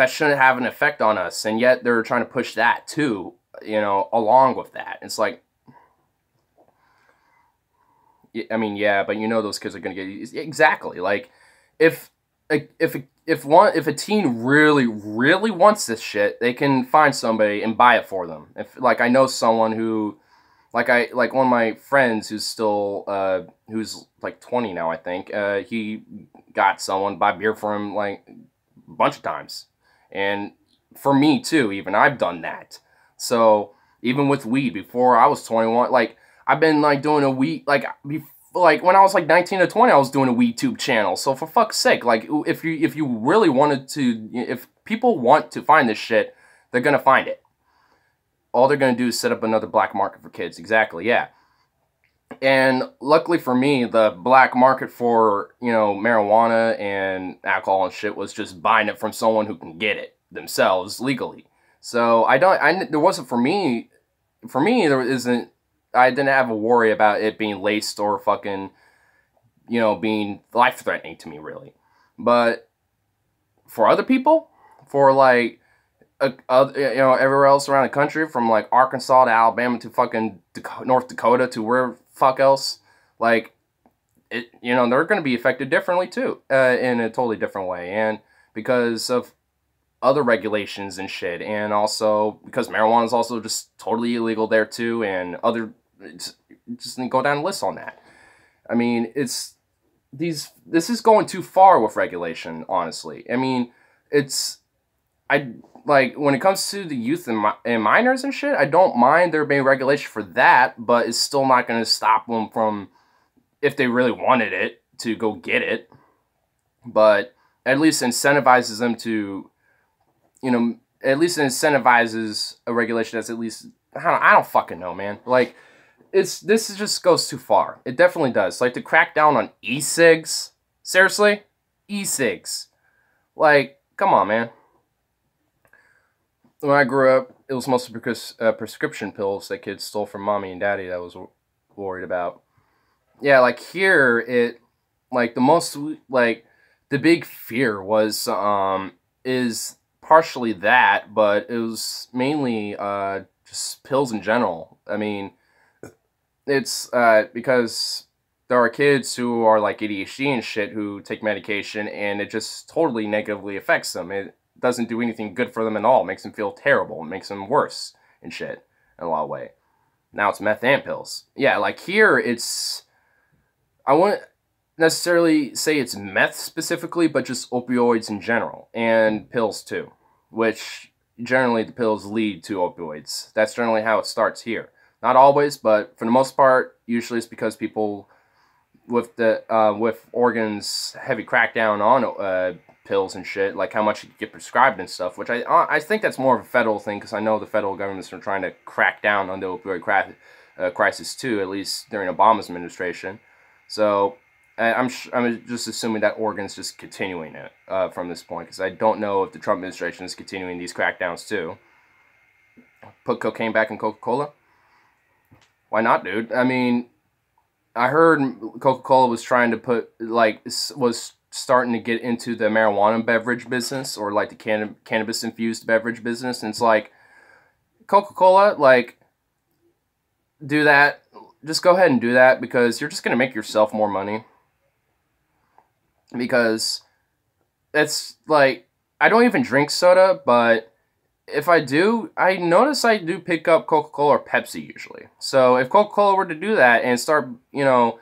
shouldn't have an effect on us, and yet they're trying to push that too, you know, along with that. It's like, I mean, yeah, but you know those kids are gonna get, exactly, like, if a teen really wants this shit, they can find somebody and buy it for them. If, like, I know someone who, like one of my friends who's still who's like 20 now, I think. He got someone buy beer for him like a bunch of times, and for me too. Even I've done that. So even with weed, before I was 21, like, I've been like doing a weed, like when I was like 19 or 20, I was doing a WeedTube channel. So for fuck's sake, like, if you really wanted to, if people want to find this shit, they're gonna find it. All they're gonna do is set up another black market for kids. Exactly, yeah. And luckily for me, the black market for, you know, marijuana and alcohol and shit was just buying it from someone who can get it themselves legally. So there wasn't, for me, there isn't, I didn't have a worry about it being laced or fucking, you know, being life-threatening to me, really. But for other people, for, like, you know, everywhere else around the country, from, like, Arkansas to Alabama to fucking North Dakota to where fuck else, like, you know, they're going to be affected differently, too, in a totally different way. And because of other regulations and shit, and also because marijuana is also just totally illegal there too, and other, just go down the list on that. I mean, this is going too far with regulation, honestly. I mean, like, when it comes to the youth and minors and shit, I don't mind there being regulation for that, but it's still not going to stop them from, if they really wanted it, to go get it. But at least incentivizes them to, you know, at least incentivizes a regulation that's at least, I don't fucking know, man. Like, this just goes too far. It definitely does. Like, to crack down on e-cigs, seriously? E-cigs. Like, come on, man. When I grew up, it was mostly because prescription pills that kids stole from mommy and daddy that I was worried about. Yeah, like, here, like, the big fear was, is partially that, but it was mainly just pills in general. I mean, it's because there are kids who are like ADHD and shit who take medication, and it just totally negatively affects them. It doesn't do anything good for them at all. It makes them feel terrible. It makes them worse and shit in a lot of ways. Now it's meth and pills. Yeah, like here I wouldn't necessarily say it's meth specifically, but just opioids in general, and pills too, which generally the pills lead to opioids. That's generally how it starts here. Not always, but for the most part, usually it's because people with Oregon's heavy crackdown on pills and shit, like how much you get prescribed and stuff, which I think that's more of a federal thing, because I know the federal government's been trying to crack down on the opioid crisis too, at least during Obama's administration. So I'm just assuming that Oregon's just continuing it from this point, because I don't know if the Trump administration is continuing these crackdowns too. Put cocaine back in Coca-Cola? Why not, dude? I mean, I heard Coca-Cola was trying to was starting to get into the marijuana beverage business, or like the cannabis-infused beverage business, and it's like, Coca-Cola, like, do that. Just go ahead and do that, because you're just going to make yourself more money. Because it's like, I don't even drink soda, but if I do, I notice I do pick up Coca-Cola or Pepsi usually. So if Coca-Cola were to do that and start, you know,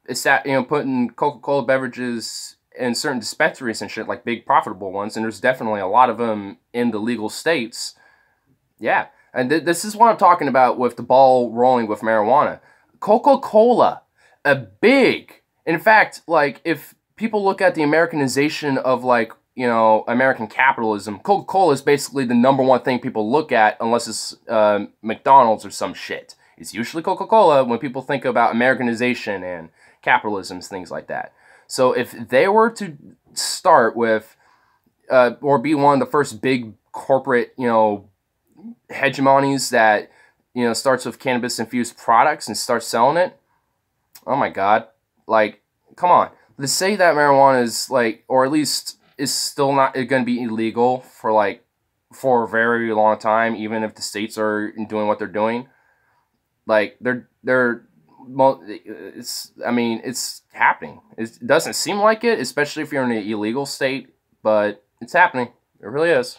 putting Coca-Cola beverages in certain dispensaries and shit, like big profitable ones, and there's definitely a lot of them in the legal states, yeah. And this is what I'm talking about with the ball rolling with marijuana. Coca-Cola, in fact, like, if people look at the Americanization of, like, you know, American capitalism, Coca-Cola is basically the #1 thing people look at, unless it's McDonald's or some shit. It's usually Coca-Cola when people think about Americanization and capitalism, things like that. So if they were to start with, or be one of the first big corporate, you know, hegemonies that, you know, starts with cannabis-infused products and starts selling it, oh my god, like, come on. To say that marijuana is, like, or at least is still not going to be illegal for, like, for a very long time, even if the states are doing what they're doing, like, I mean, it's happening. It doesn't seem like it, especially if you're in an illegal state, but it's happening. It really is.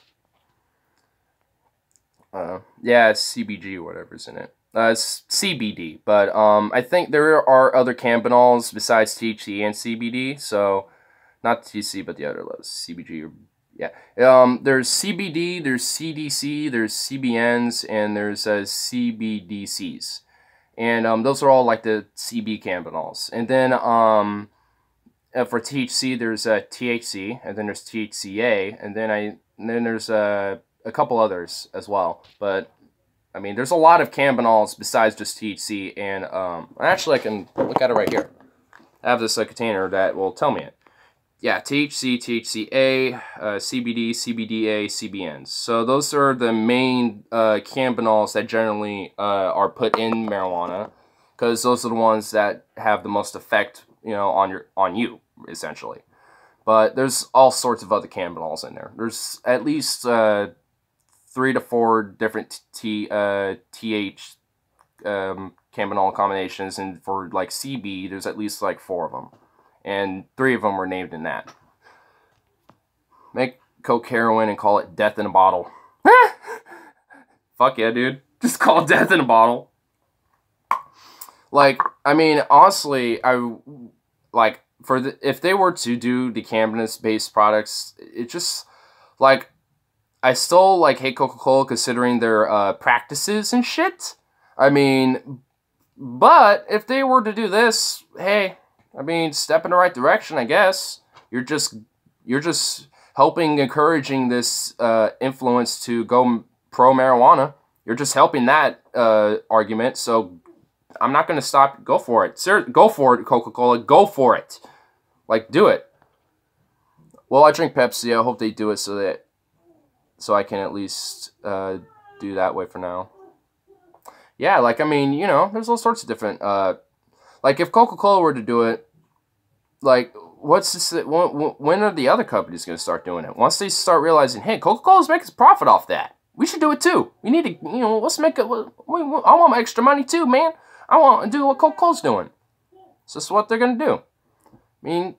Yeah, it's CBG or whatever's in it. It's CBD, but I think there are other cannabinoids besides THC and CBD. So, not THC, but the other letters, CBG. Yeah. There's CBD, there's CDC, there's CBNs, and there's CBDCs, and those are all like the CB cannabinoids. And then for THC, there's THC, and then there's THCA, and then there's a couple others as well. But I mean, there's a lot of cannabinoids besides just THC, and actually I can look at it right here. I have this container that will tell me it. yeah, THC, THCA, CBD, CBDA, CBNs. So those are the main cannabinoids that generally are put in marijuana, because those are the ones that have the most effect, on you essentially. But there's all sorts of other cannabinoids in there. There's at least 3 to 4 different TH cannabinol combinations, and for like CB, there's at least like 4 of them, and 3 of them were named in that. Make coke heroin and call it death in a bottle. Fuck yeah, dude. Just call it death in a bottle. Like, I mean, honestly, if they were to do the cannabis-based products, it just, like, I still, like, hate Coca-Cola considering their practices and shit. I mean, but if they were to do this, hey, I mean, step in the right direction, I guess. You're just helping, encouraging this influence to go pro-marijuana. You're just helping that argument, so I'm not going to stop. Go for it. Sir, go for it, Coca-Cola. Go for it. Like, do it. Well, I drink Pepsi. I hope they do it so I can at least do that way for now. Yeah, like, I mean, there's all sorts of different, like, if Coca-Cola were to do it, like, when are the other companies going to start doing it? Once they start realizing, hey, Coca-Cola's making a profit off that, we should do it too. We need to, let's make it, I want my extra money too, man. I want to do what Coca-Cola's doing. So that's what they're going to do. I mean,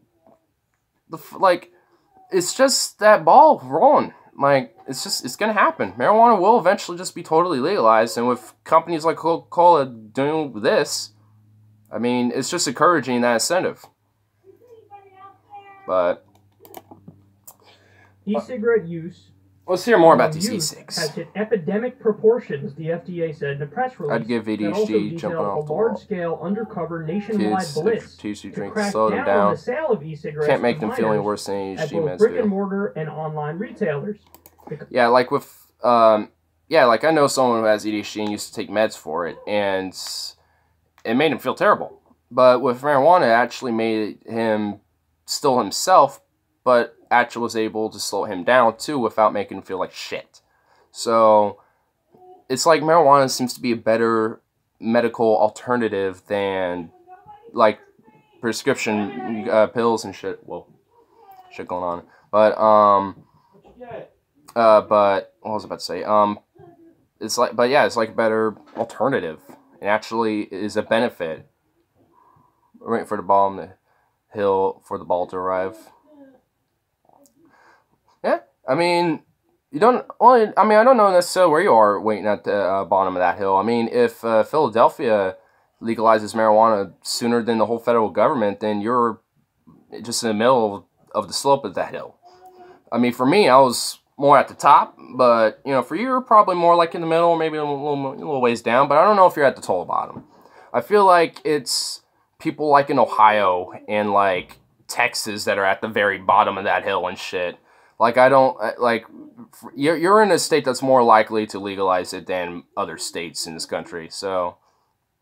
it's just that ball rolling. Like, it's going to happen. Marijuana will eventually just be totally legalized, and with companies like Coca-Cola doing this, I mean, it's just encouraging that incentive. But e-cigarette use. Let's hear more about these e-cigs. Has hit epidemic proportions, the FDA said in a press release. I'd give ADHD jumping off the wall. A large-scale undercover nationwide blitz to drink, slow them down. The sale of e-cigarettes. Can't make them feel any worse than ADHD meds do. Brick and mortar and online retailers. Yeah, like with like I know someone who has ADHD and used to take meds for it, and it made him feel terrible. But with marijuana, it actually made him still himself, but actually was able to slow him down too without making him feel like shit. So it's like marijuana seems to be a better medical alternative than like prescription pills and shit. Whoa, shit going on. But what was I about to say? It's like a better alternative. It actually is a benefit. We're waiting for the ball on the hill for the ball to arrive. Yeah, I mean, I don't know necessarily where you are waiting at the bottom of that hill. I mean, if Philadelphia legalizes marijuana sooner than the whole federal government, then you're just in the middle of the slope of that hill. I mean, for me, I was more at the top, but, for you, you're probably more like in the middle, or maybe a little ways down, but I don't know if you're at the total bottom. I feel like it's people like in Ohio and, like, Texas that are at the very bottom of that hill and shit. Like, you're in a state that's more likely to legalize it than other states in this country. So,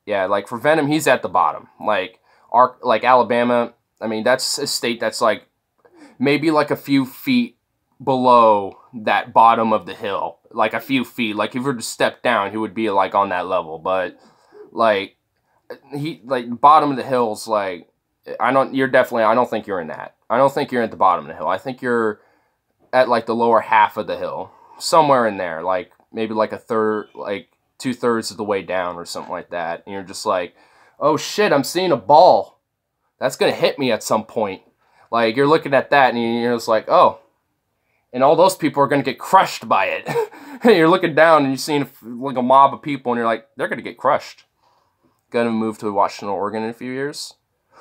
yeah, like, for Venom, he's at the bottom. Like Alabama, I mean, that's a state that's, like, maybe, like, a few feet below that bottom of the hill. Like, a few feet. Like, if you were to step down, he would be, like, on that level. But, like, bottom of the hill's, like, I don't think you're in that. I don't think you're at the bottom of the hill. I think you're at, like, the lower half of the hill. Somewhere in there. Like, maybe, like, a third, like, 2/3 of the way down or something like that. And you're just like, oh, shit, I'm seeing a ball. That's going to hit me at some point. Like, you're looking at that, and you're just like, oh. And all those people are going to get crushed by it. And you're looking down, and you're seeing, like, a mob of people, and you're like, they're going to get crushed. Going to move to Washington, Oregon in a few years?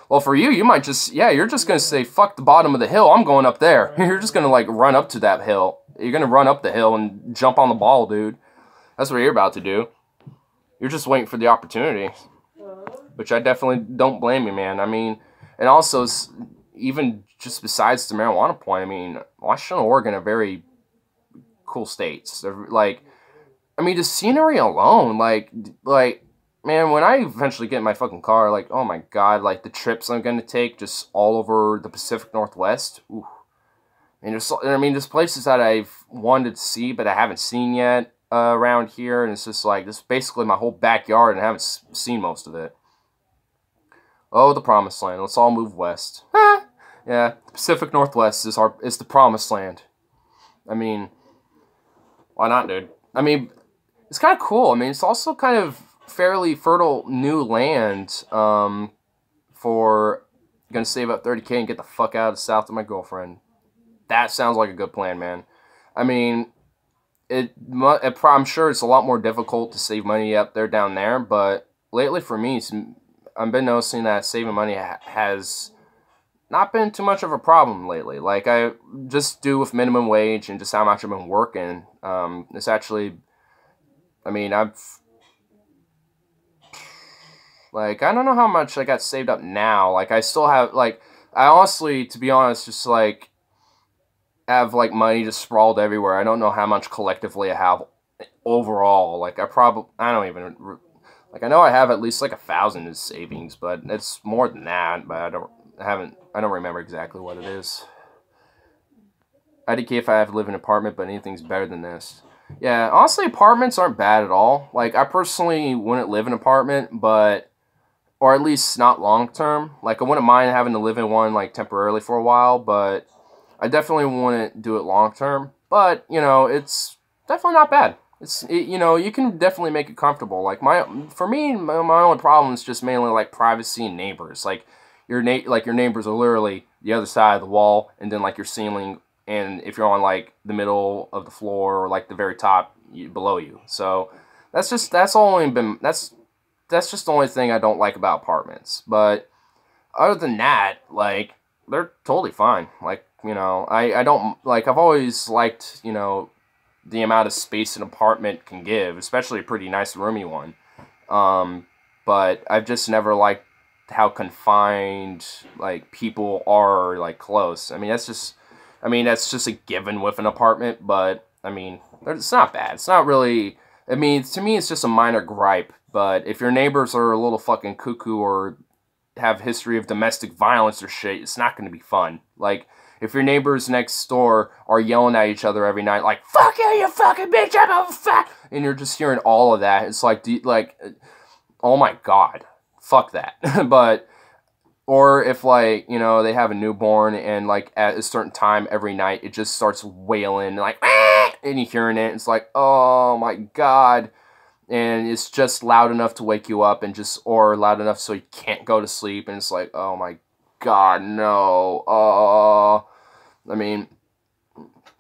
Well, for you, you might just, you're just going to say, fuck the bottom of the hill, I'm going up there. You're just going to, like, run up to that hill. You're going to run up the hill and jump on the ball, dude. That's what you're about to do. You're just waiting for the opportunity. Which I definitely don't blame you, man. I mean, and also, even just besides the marijuana point, I mean, Washington and Oregon are very cool states. They're, like, I mean, the scenery alone, like, man, when I eventually get my fucking car, like, oh my god, like, the trips I'm gonna take just all over the Pacific Northwest, ooh. And there's places that I've wanted to see, but I haven't seen yet around here, and it's just like, this is basically my whole backyard, and I haven't seen most of it. Oh, the promised land. Let's all move west. Yeah, the Pacific Northwest is the promised land. I mean, why not, dude? I mean, it's kind of cool. I mean, it's also kind of fairly fertile new land for gonna save up 30K and get the fuck out of the south of my girlfriend. That sounds like a good plan, man. I mean, I'm sure it's a lot more difficult to save money up there down there, but lately for me, I've been noticing that saving money has not been too much of a problem lately. Like, I just do with minimum wage and just how much I've been working. It's actually, I mean, like, I don't know how much I got saved up now. Like, I still have, like, I honestly, to be honest, just, like, have, like, money just sprawled everywhere. I don't know how much collectively I have overall. Like, I don't even, like, I know I have at least, like, 1,000 in savings, but it's more than that, but I don't remember exactly what it is. IDK if I have to live in an apartment, but anything's better than this. Yeah, honestly, apartments aren't bad at all. Like, I personally wouldn't live in an apartment, but, or at least not long-term. Like, I wouldn't mind having to live in one, like, temporarily for a while, but I definitely wouldn't do it long-term. But, you know, it's definitely not bad. You know, you can definitely make it comfortable. Like, for me, my only problem is just mainly, like, privacy and neighbors. Like, your neighbors are literally the other side of the wall, and then, like, your ceiling, and if you're on, like, the middle of the floor or, like, the very top below you. So that's just the only thing I don't like about apartments. But other than that, like, they're totally fine. Like, you know, I don't, like, I've always liked, you know, the amount of space an apartment can give, especially a pretty nice roomy one. But I've just never liked how confined, like, people are, like, close. I mean, that's just a given with an apartment, but, I mean, it's not bad. It's not really, I mean, to me, it's just a minor gripe, but if your neighbors are a little fucking cuckoo or have history of domestic violence or shit, it's not going to be fun. Like, if your neighbors next door are yelling at each other every night, like, fuck you, you fucking bitch, I'm a fuck, and you're just hearing all of that, it's like, oh my god, fuck that. But, or if, like, you know, they have a newborn and, like, at a certain time every night, it just starts wailing, like, ah! And you're hearing it, it's like, oh my god, and it's just loud enough to wake you up, and just, or loud enough so you can't go to sleep, and it's like, oh my god, no, I mean,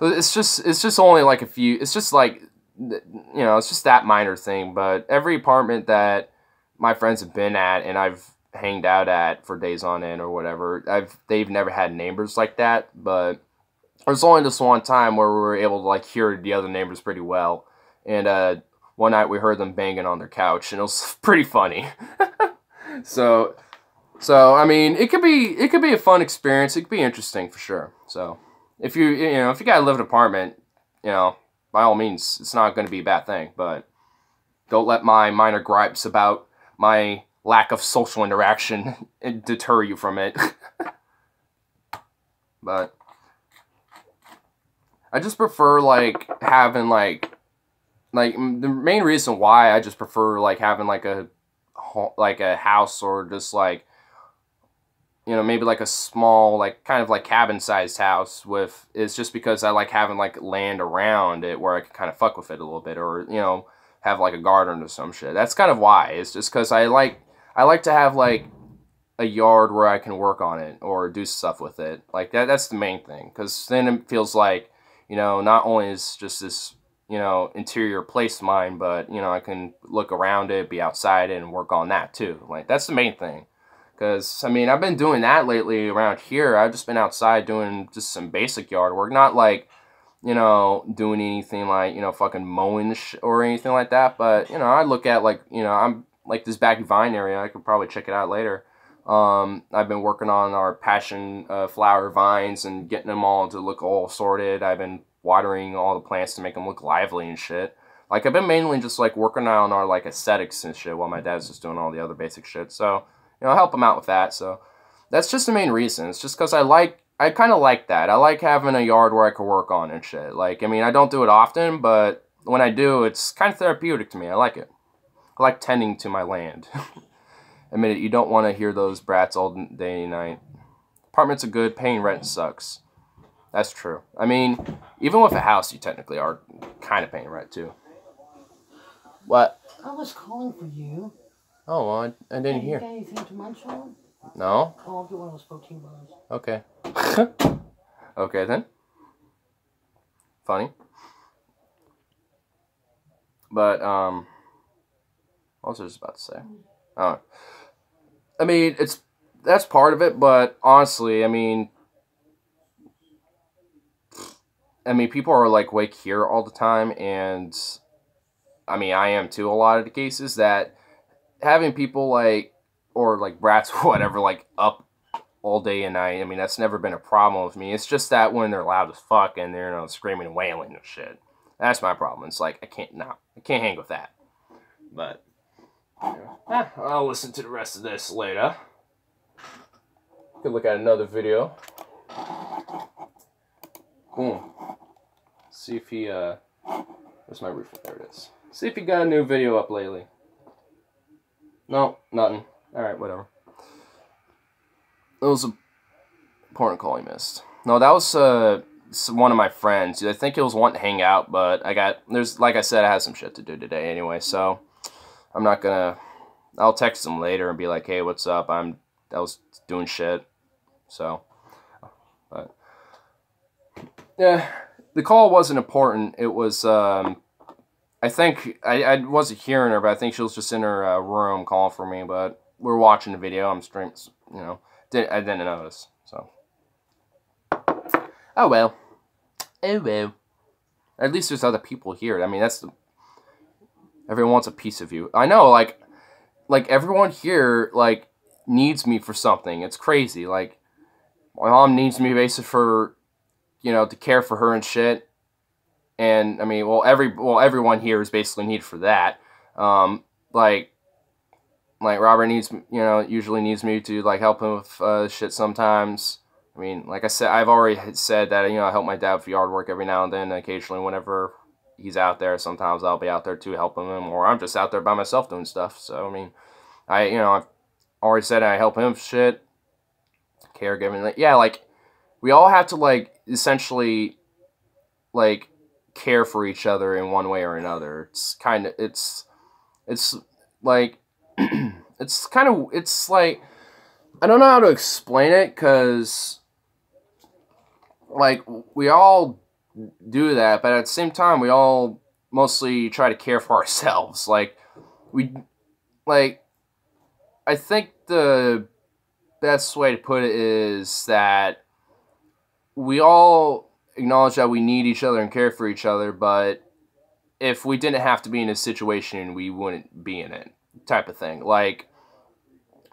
it's just only, like, it's just, like, you know, it's just that minor thing, but every apartment that my friends have been at, and I've hanged out at for days on end or whatever, they've never had neighbors like that, but there's only this one time where we were able to, like, hear the other neighbors pretty well, and, one night we heard them banging on their couch, and it was pretty funny. So, I mean, it could be a fun experience, it could be interesting for sure, so, if you gotta live in an apartment, you know, by all means, it's not going to be a bad thing, but don't let my minor gripes about my lack of social interaction deter you from it. But I just prefer, like, having, like, the main reason why I just prefer, like, having, like, a house, or just, like, you know, maybe, like, a small, like, kind of, like, cabin-sized house is just because I like having, like, land around it where I can kind of fuck with it a little bit, or, you know, have, like, a garden or some shit. That's kind of why. It's just because I like to have, like, a yard where I can work on it or do stuff with it. Like, that's the main thing, because then it feels like, you know, not only is just this, you know, interior place mine, but, you know, I can look around it, be outside it, and work on that too. Like, that's the main thing. Because, I mean, I've been doing that lately around here. I've just been outside doing just some basic yard work. Not, like, you know, doing anything like, you know, fucking mowing or anything like that. But, you know, I look at, like, you know, I'm, like, this back vine area. I could probably check it out later. I've been working on our passion flower vines and getting them all to look all sorted. I've been watering all the plants to make them look lively and shit. Like, I've been mainly just, like, working on our, like, aesthetics and shit while my dad's just doing all the other basic shit. So, you know, I'll help him out with that. So, that's just the main reason. It's just because I kind of like that. I like having a yard where I can work on and shit. Like, I mean, I don't do it often, but when I do, it's kind of therapeutic to me. I like it. I like tending to my land. Admit it, you don't want to hear those brats all day and night. Apartments are good, paying rent sucks. That's true. I mean, even with a house, you technically are kind of paying rent, too. What? I was calling for you. Oh, well, I didn't hear. You got anything to munch on? No? Oh, I'll get one of those protein bars. Okay. Okay, then. Funny. But, what was I just about to say? Oh. I mean, that's part of it, but honestly, I mean, people are, like, awake here all the time, and, I mean, I am too, a lot of the cases, that having people, like, or, like, brats or whatever, like, up all day and night, I mean, that's never been a problem with me. It's just that when they're loud as fuck and they're, you know, screaming and wailing and shit. That's my problem. It's like, I can't hang with that. But, I'll listen to the rest of this later. Could look at another video. Boom. See if he, where's my roof? There it is. See if he got a new video up lately. No, nothing. Alright, whatever. That was an important call he missed. No, that was, one of my friends. I think he was wanting to hang out, but like I said, I had some shit to do today anyway, so I'm not gonna, I'll text him later and be like, hey, what's up? I was doing shit, so, but, yeah, the call wasn't important. It was, I think, I wasn't hearing her, but I think she was just in her room calling for me, but we were watching the video, I'm streaming, you know, I didn't notice, so. Oh well. Oh well. At least there's other people here. I mean, everyone wants a piece of you. I know, like everyone here, like, needs me for something. It's crazy. Like, my mom needs me basically for, you know, to care for her and shit. And, I mean, everyone here is basically needed for that. Like Robert needs, you know, usually needs me to, like, help him with shit sometimes. I mean, like I said, I've already said that, you know, I help my dad with yard work every now and then. Occasionally, whenever he's out there, sometimes I'll be out there too helping him, or I'm just out there by myself doing stuff. So, I mean, I've already said I help him with shit, caregiving. Like, yeah, like, we all have to, like, essentially, like, care for each other in one way or another. It's like, it's like, I don't know how to explain it, because, like, we all do that, but at the same time, we all mostly try to care for ourselves. Like, I think the best way to put it is that we all acknowledge that we need each other and care for each other, but if we didn't have to be in a situation, we wouldn't be in it, type of thing. Like,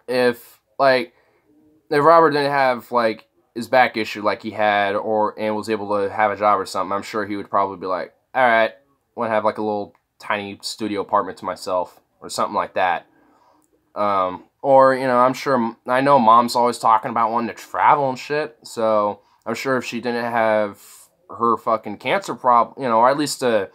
if Robert didn't have, like, his back issue like he had, and was able to have a job or something, I'm sure he would probably be like, alright, I want to have, like, a little tiny studio apartment to myself, or something like that. Or, you know, I know Mom's always talking about wanting to travel and shit, so I'm sure if she didn't have her fucking cancer problem, you know, or at least a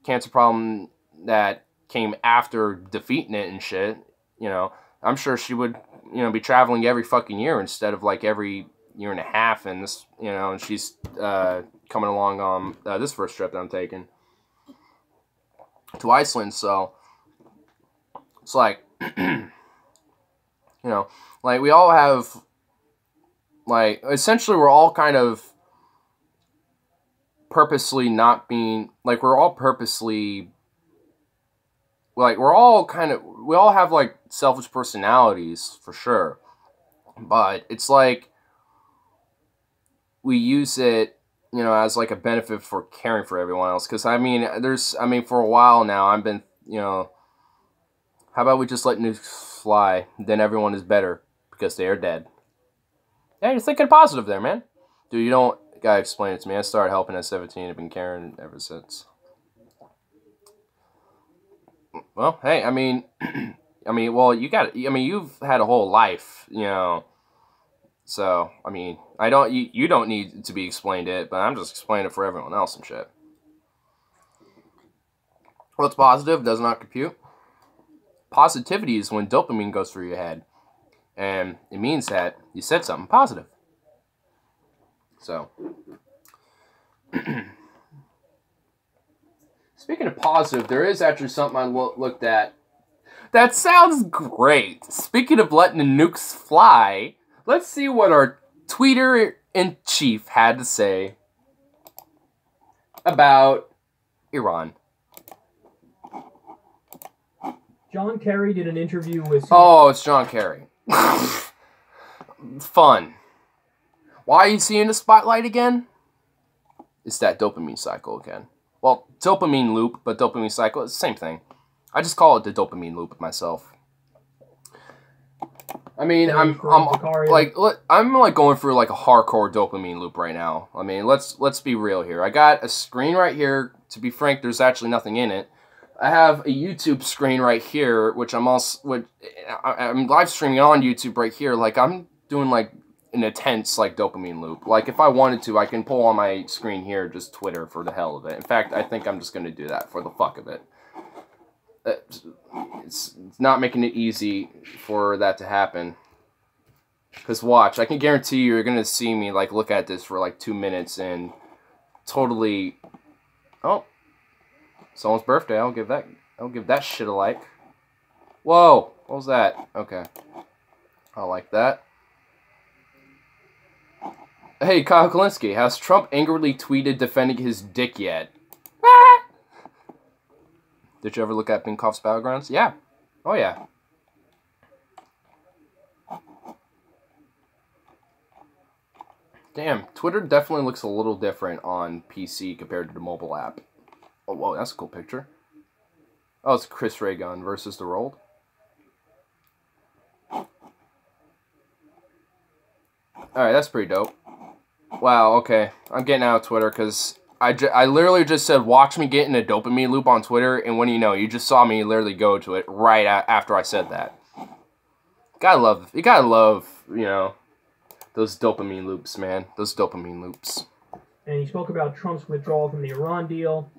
cancer problem that came after defeating it and shit, you know, I'm sure she would, you know, be traveling every fucking year instead of, like, every year and a half, and this, you know, and she's coming along on this first trip that I'm taking to Iceland, so it's like, you know, like, we all have, like, essentially we're all kind of purposely not being, like, we're all purposely, like, we all have, like, selfish personalities, for sure, but it's like, we use it, you know, as, like, a benefit for caring for everyone else, because, I mean, for a while now, I've been, you know, how about we just let nukes fly, then everyone is better, because they are dead. Yeah, you're thinking positive there, man. Dude, you don't gotta explain it to me. I started helping at 17, I've been caring ever since. Well, hey, I mean, well, you've had a whole life, you know. So, I mean, you don't need to be explained it, but I'm just explaining it for everyone else and shit. What's positive does not compute. Positivity is when dopamine goes through your head, and it means that you said something positive. So, speaking of positive, there is actually something I looked at. That sounds great. Speaking of letting the nukes fly, let's see what our tweeter-in-chief had to say about Iran. John Kerry did an interview with... Oh, it's John Kerry. Fun. Why is he in the spotlight again? It's that dopamine cycle again. Well, dopamine loop, but dopamine cycle, it's the same thing. I just call it the dopamine loop myself. I mean, I'm like going through like a hardcore dopamine loop right now. I mean, let's be real here. I got a screen right here. To be frank, there's actually nothing in it. I have a YouTube screen right here, which I'm live streaming on YouTube right here. Like I'm doing like an intense like dopamine loop. Like if I wanted to, I can pull on my screen here just Twitter for the hell of it. In fact, I think I'm just gonna do that for the fuck of it. It's not making it easy for that to happen. Cause watch, I can guarantee you're gonna see me like look at this for like 2 minutes and totally. Oh. Someone's birthday, I'll give that shit a like. Whoa, what was that? Okay. I like that. Hey, Kyle Kalinske, has Trump angrily tweeted defending his dick yet? Did you ever look at Binkoff's Battlegrounds? Yeah. Oh, yeah. Damn, Twitter definitely looks a little different on PC compared to the mobile app. Oh, whoa, that's a cool picture. Oh, it's Chris Ray Gun versus The Rolled. Alright, that's pretty dope. Wow, okay. I'm getting out of Twitter because I literally just said, watch me get in a dopamine loop on Twitter, and when you know, you just saw me literally go to it right after I said that. You gotta love, you know, those dopamine loops, man. Those dopamine loops. And he spoke about Trump's withdrawal from the Iran deal.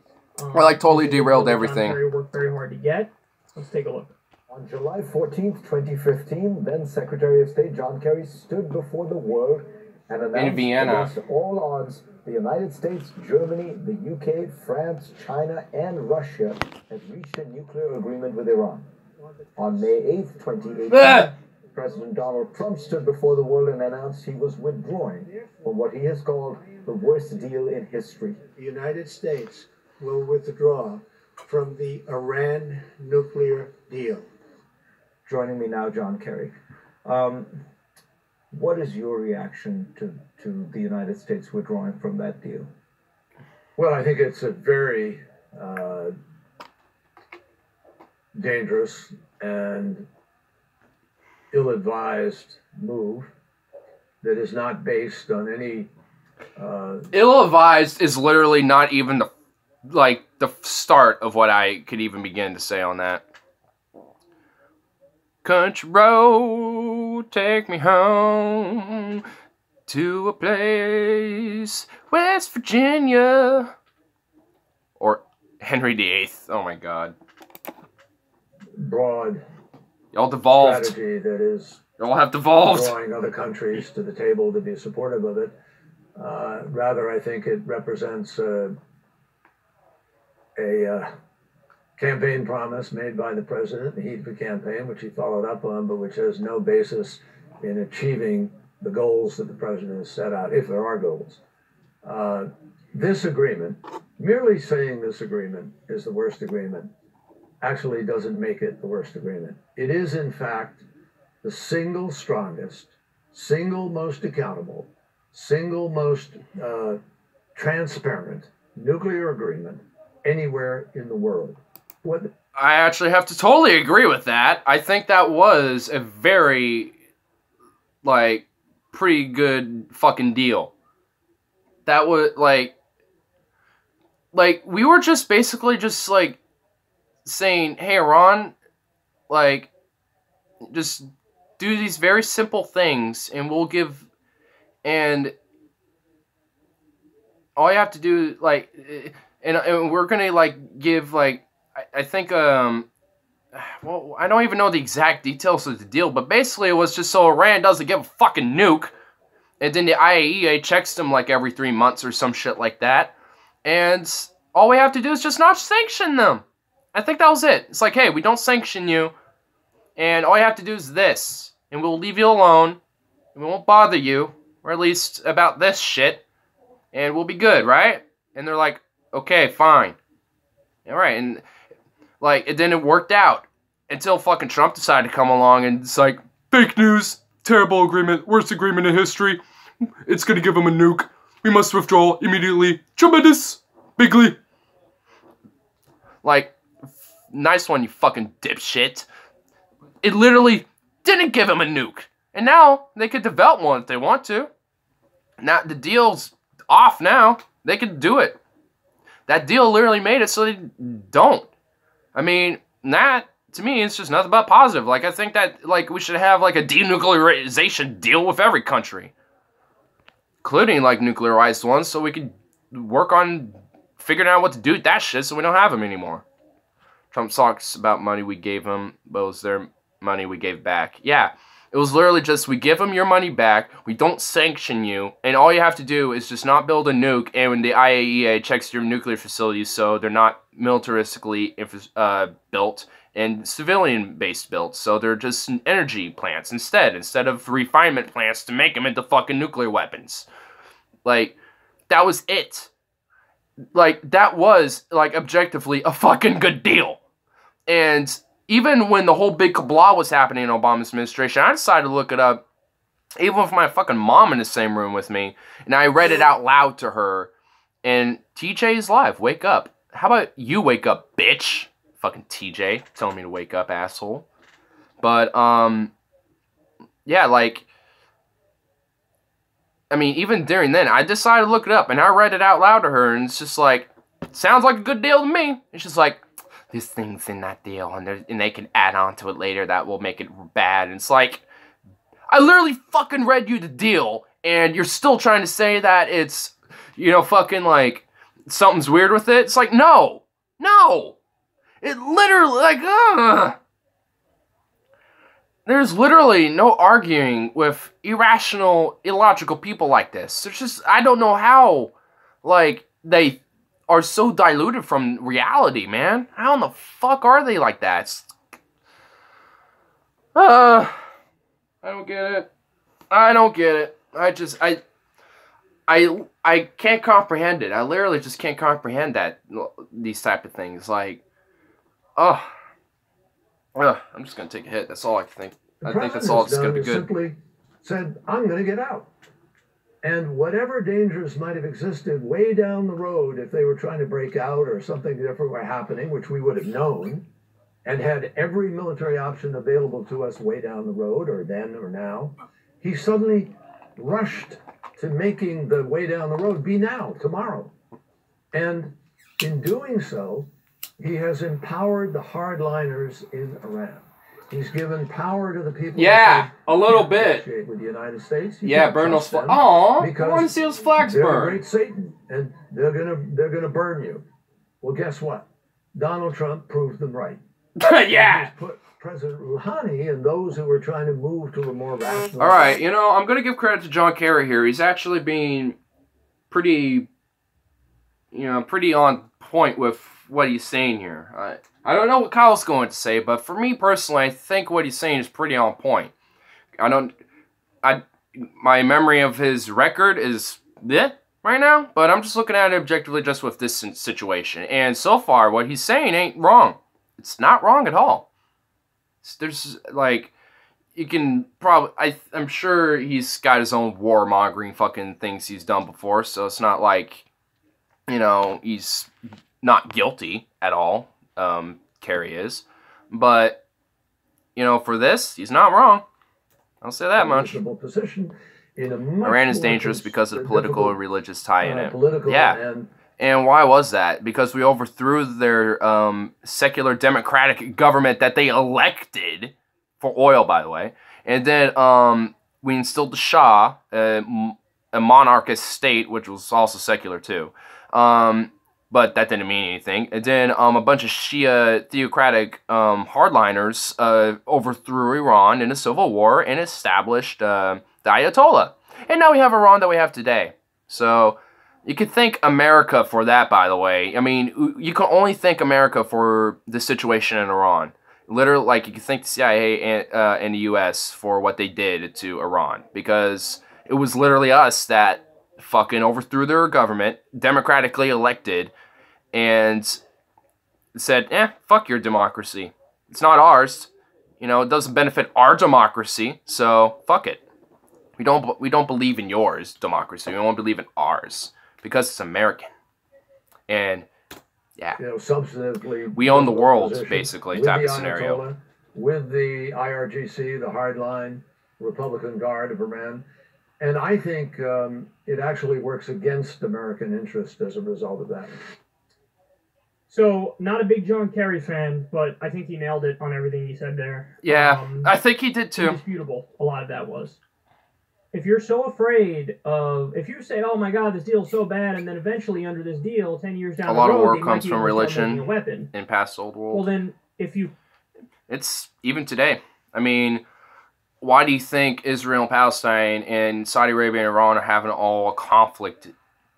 I like totally derailed everything. John Kerry worked very hard to get. Let's take a look. On July 14th, 2015, then Secretary of State John Kerry stood before the world and announced in Vienna, against all odds, the United States, Germany, the UK, France, China, and Russia had reached a nuclear agreement with Iran. On May 8th, 2018, President Donald Trump stood before the world and announced he was withdrawing from what he has called the worst deal in history. The United States will withdraw from the Iran nuclear deal. Joining me now, John Kerry. What is your reaction to the United States withdrawing from that deal? Well, I think it's a very dangerous and ill-advised move that is not based on any... Ill-advised is literally not even the start of what I could even begin to say on that. Country road, take me home to a place, West Virginia. Or Henry VIII. Oh my God. Broad Y'all devolved. strategy that is Y'all have devolved. drawing other countries to the table to be supportive of it. Rather, I think it represents a campaign promise made by the president in the heat of the campaign, which he followed up on, but which has no basis in achieving the goals that the president has set out, if there are goals. This agreement, merely saying this agreement is the worst agreement, actually doesn't make it the worst agreement. It is, in fact, the single strongest, single most accountable, single most transparent nuclear agreement anywhere in the world. I actually have to totally agree with that. I think that was a very, pretty good fucking deal. That was, we were just basically just, saying, hey, Iran, like, just do these very simple things, and we'll give, and all you have to do, like, and we're gonna, like, give, like, I think, well, I don't even know the exact details of the deal, but basically it was just so Iran doesn't give a fucking nuke, and then the IAEA checks them, like, every 3 months or some shit like that, and all we have to do is just not sanction them. I think that was it. It's like, hey, we don't sanction you, and all you have to do is this, and we'll leave you alone, and we won't bother you, or at least about this shit, and we'll be good, right? And they're like, okay, fine. Alright, and, like, it didn't work out until fucking Trump decided to come along, and it's like, fake news, terrible agreement, worst agreement in history, it's gonna give them a nuke, we must withdraw immediately, tremendous, bigly. Like, nice one, you fucking dipshit. It literally didn't give him a nuke. And now, they could develop one if they want to. Now, the deal's off now. They could do it. That deal literally made it so they don't. I mean, that, to me, it's just nothing but positive. Like, I think that, like, we should have, like, a denuclearization deal with every country. Including, like, nuclearized ones, so we could work on figuring out what to do with that shit so we don't have them anymore. Trump talks about money we gave him, but it was their money we gave back. Yeah, it was literally just, we give them your money back, we don't sanction you, and all you have to do is just not build a nuke, and when the IAEA checks your nuclear facilities so they're not militaristically built and civilian-based built, so they're just energy plants instead of refinement plants to make them into fucking nuclear weapons. Like, that was it. Like, that was, like, objectively a fucking good deal. And even when the whole big kablah was happening in Obama's administration, I decided to look it up, even with my fucking mom in the same room with me, and I read it out loud to her, and TJ is live, wake up. How about you wake up, bitch? Fucking TJ, telling me to wake up, asshole. But, yeah, like, I mean, even during then, I decided to look it up, and I read it out loud to her, and it's just like, sounds like a good deal to me. It's just like, there's things in that deal, and they can add on to it later that will make it bad. And it's like, I literally fucking read you the deal, and you're still trying to say that it's, you know, fucking, like, something's weird with it. It's like, no. No. It literally, like, There's literally no arguing with irrational, illogical people like this. There's just, I don't know how, like, they are so diluted from reality, man. How in the fuck are they like that? I don't get it. I don't get it. I can't comprehend it. I literally just can't comprehend these type of things. Like, I'm just gonna take a hit. That's all I think. I think that's all. It's gonna be good. Simply said, "I'm gonna get out," and whatever dangers might have existed way down the road, if they were trying to break out or something different were happening, which we would have known, and had every military option available to us way down the road, or then or now, he suddenly rushed to making the way down the road be now, tomorrow, and in doing so, he has empowered the hardliners in Iran. He's given power to the people. Yeah, a little bit. With the United States. Yeah, burn those flags. Aw, I want to see those flags burn. They're great Satan, and they're gonna burn you. Well, guess what? Donald Trump proved them right. Yeah. He's put President Rouhani and those who were trying to move to a more rational. All right, you know, I'm gonna give credit to John Kerry here. He's actually being pretty, pretty on point with what he's saying here. I don't know what Kyle's going to say, but for me personally, I think what he's saying is pretty on point. My memory of his record is right now, but I'm just looking at it objectively just with this situation. And so far, what he's saying ain't wrong. It's not wrong at all. There's, like, you can probably, I'm sure he's got his own warmongering fucking things he's done before, so it's not like, he's not guilty at all. Kerry is, but for this, he's not wrong. I'll say that much. Position in a Iran is dangerous because of the political and religious tie in it. Political yeah, and And why was that? Because we overthrew their secular democratic government that they elected for oil, by the way. And then we instilled the Shah, a monarchist state, which was also secular too. But that didn't mean anything. And then a bunch of Shia theocratic hardliners overthrew Iran in a civil war and established the Ayatollah. And now we have Iran that we have today. So you could thank America for that, by the way. I mean, you can only thank America for the situation in Iran. Literally, like, you can thank the CIA and the U.S. for what they did to Iran. Because it was literally us that fucking overthrew their government, democratically elected, and said, fuck your democracy. It's not ours. You know, it doesn't benefit our democracy, so fuck it. We don't believe in yours democracy. We don't believe in ours. Because it's American. And, yeah. You know, substantively, we own the world, basically, type of scenario. Ayatollah, with the IRGC, the hardline Republican Guard of Iran. And I think it actually works against American interest as a result of that. So, not a big John Kerry fan, but I think he nailed it on everything he said there. Yeah, I think he did too. Indisputable, a lot of that was. If you're so afraid of, if you say, oh my god, this deal's so bad, and then eventually under this deal, 10 years down the road, a lot of war they comes might from religion a weapon. in past old world. Well then, if you... It's even today. I mean, why do you think Israel and Palestine and Saudi Arabia and Iran are having all a conflict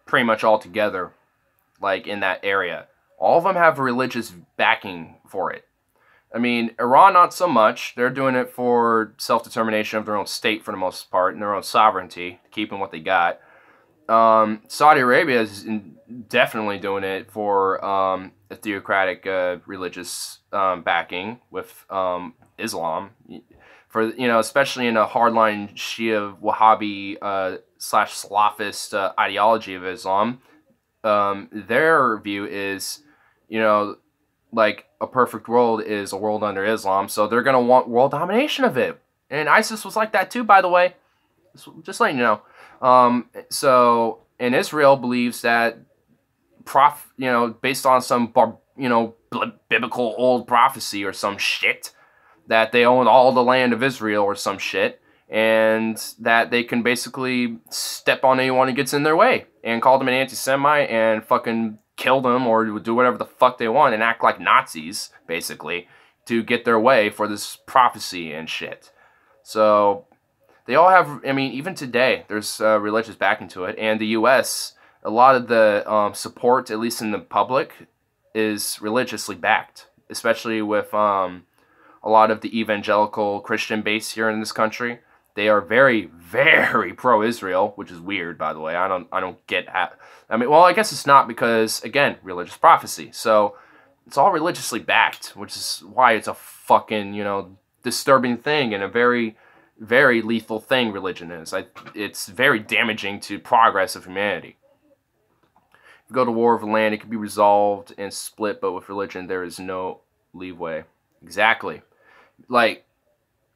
pretty much all together, like in that area? All of them have religious backing for it. I mean, Iran not so much. They're doing it for self-determination of their own state for the most part, and their own sovereignty, keeping what they got. Saudi Arabia is definitely doing it for a theocratic religious backing with Islam. For, you know, especially in a hardline Shia Wahhabi / Salafist ideology of Islam, their view is, you know, like a perfect world is a world under Islam, so they're going to want world domination of it. And ISIS was like that too, by the way. Just letting you know. So, and Israel believes that, you know, based on some, biblical old prophecy or some shit, that they own all the land of Israel or some shit, and that they can basically step on anyone who gets in their way and call them an anti-Semite and fucking kill them or do whatever the fuck they want and act like Nazis, basically, to get their way for this prophecy and shit. So, they all have, I mean, even today, there's religious backing to it. And the U.S., a lot of the support, at least in the public, is religiously backed. Especially with a lot of the evangelical Christian base here in this country. They are very, very pro-Israel, which is weird, by the way. I don't get how... I mean, well, I guess it's not because, again, religious prophecy. So, it's all religiously backed, which is why it's a fucking, you know, disturbing thing and a very, very lethal thing religion is. It's very damaging to progress of humanity. If you go to war of land, it can be resolved and split, but with religion, there is no leeway. Exactly. Like,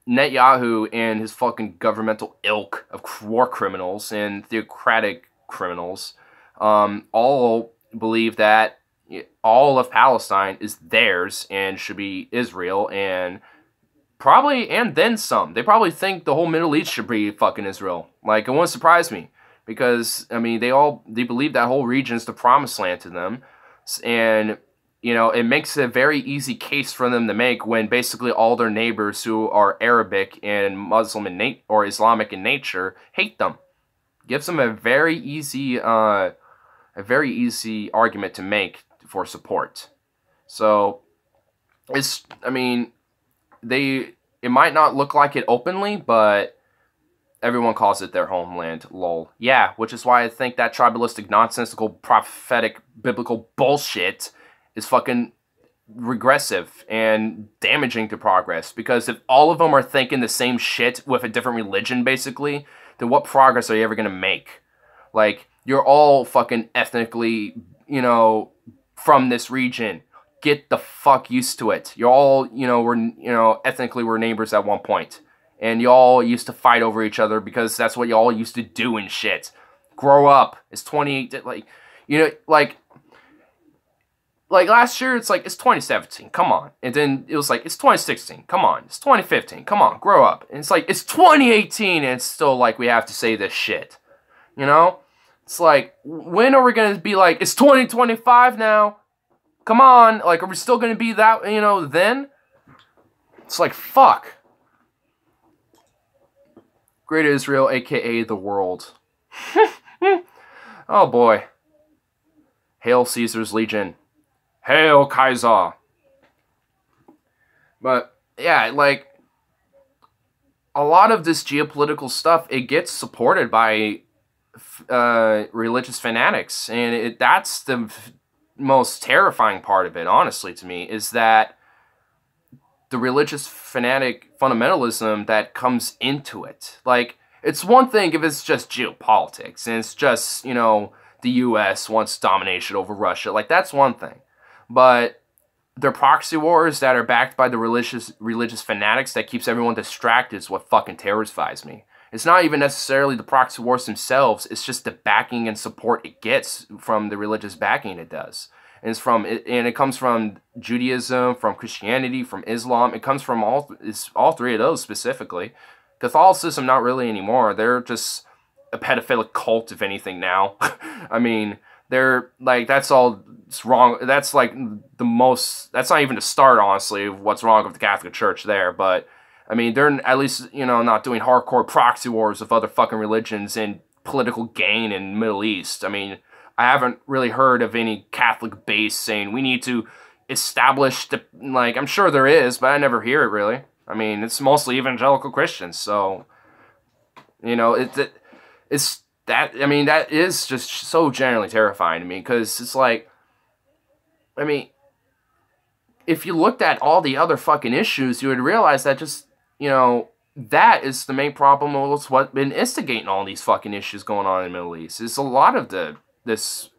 Netanyahu and his fucking governmental ilk of war criminals and theocratic criminals all believe that all of Palestine is theirs and should be Israel, and probably, and then some. They probably think the whole Middle East should be fucking Israel. Like, it wouldn't surprise me. Because, I mean, they believe that whole region is the promised land to them. And, you know, it makes a very easy case for them to make when basically all their neighbors who are Arabic and Muslim or Islamic in nature hate them. Gives them a very easy argument to make for support. So, it's, I mean, it might not look like it openly, but everyone calls it their homeland, lol. Yeah, which is why I think that tribalistic, nonsensical, prophetic, biblical bullshit is fucking regressive and damaging to progress. Because if all of them are thinking the same shit with a different religion, basically, then what progress are you ever going to make? Like, you're all fucking ethnically, you know, from this region. Get the fuck used to it. You're all, ethnically we're neighbors at one point. And y'all used to fight over each other because that's what y'all used to do and shit. Grow up. It's 28, like last year, it's like, it's 2017, come on. And then it was like, it's 2016, come on. It's 2015, come on, grow up. And it's like, it's 2018, and it's still like, we have to say this shit. You know? It's like, when are we going to be like, it's 2025 now? Come on. Like, are we still going to be that, you know, then? It's like, fuck. Great Israel, a.k.a. the world. Oh, boy. Hail Caesar's Legion. Hail Kaiser. But, yeah, like, a lot of this geopolitical stuff, it gets supported by religious fanatics. And that's the most terrifying part of it, honestly, to me, is that the religious fanatic fundamentalism that comes into it. Like, it's one thing if it's just geopolitics, and it's just, you know, the U.S. wants domination over Russia. Like, that's one thing. But their proxy wars that are backed by the religious fanatics that keeps everyone distracted is what fucking terrifies me. It's not even necessarily the proxy wars themselves, it's just the backing and support it gets from the religious backing it does. And it comes from Judaism, from Christianity, from Islam. It comes from all three of those specifically. Catholicism, not really anymore. They're just a pedophilic cult, if anything, now. I mean, they're like, that's all wrong. That's like that's not even the start, honestly, of what's wrong with the Catholic Church there. But I mean, they're at least, you know, not doing hardcore proxy wars with other fucking religions and political gain in the Middle East. I mean, I haven't really heard of any Catholic base saying we need to establish the, like, I'm sure there is, but I never hear it really. I mean, it's mostly evangelical Christians, so, you know, it's that, I mean, that is just so generally terrifying to me, because it's like, I mean, if you looked at all the other fucking issues, you would realize that just, you know, that is the main problem with what's been instigating all these fucking issues going on in the Middle East. It's a lot of this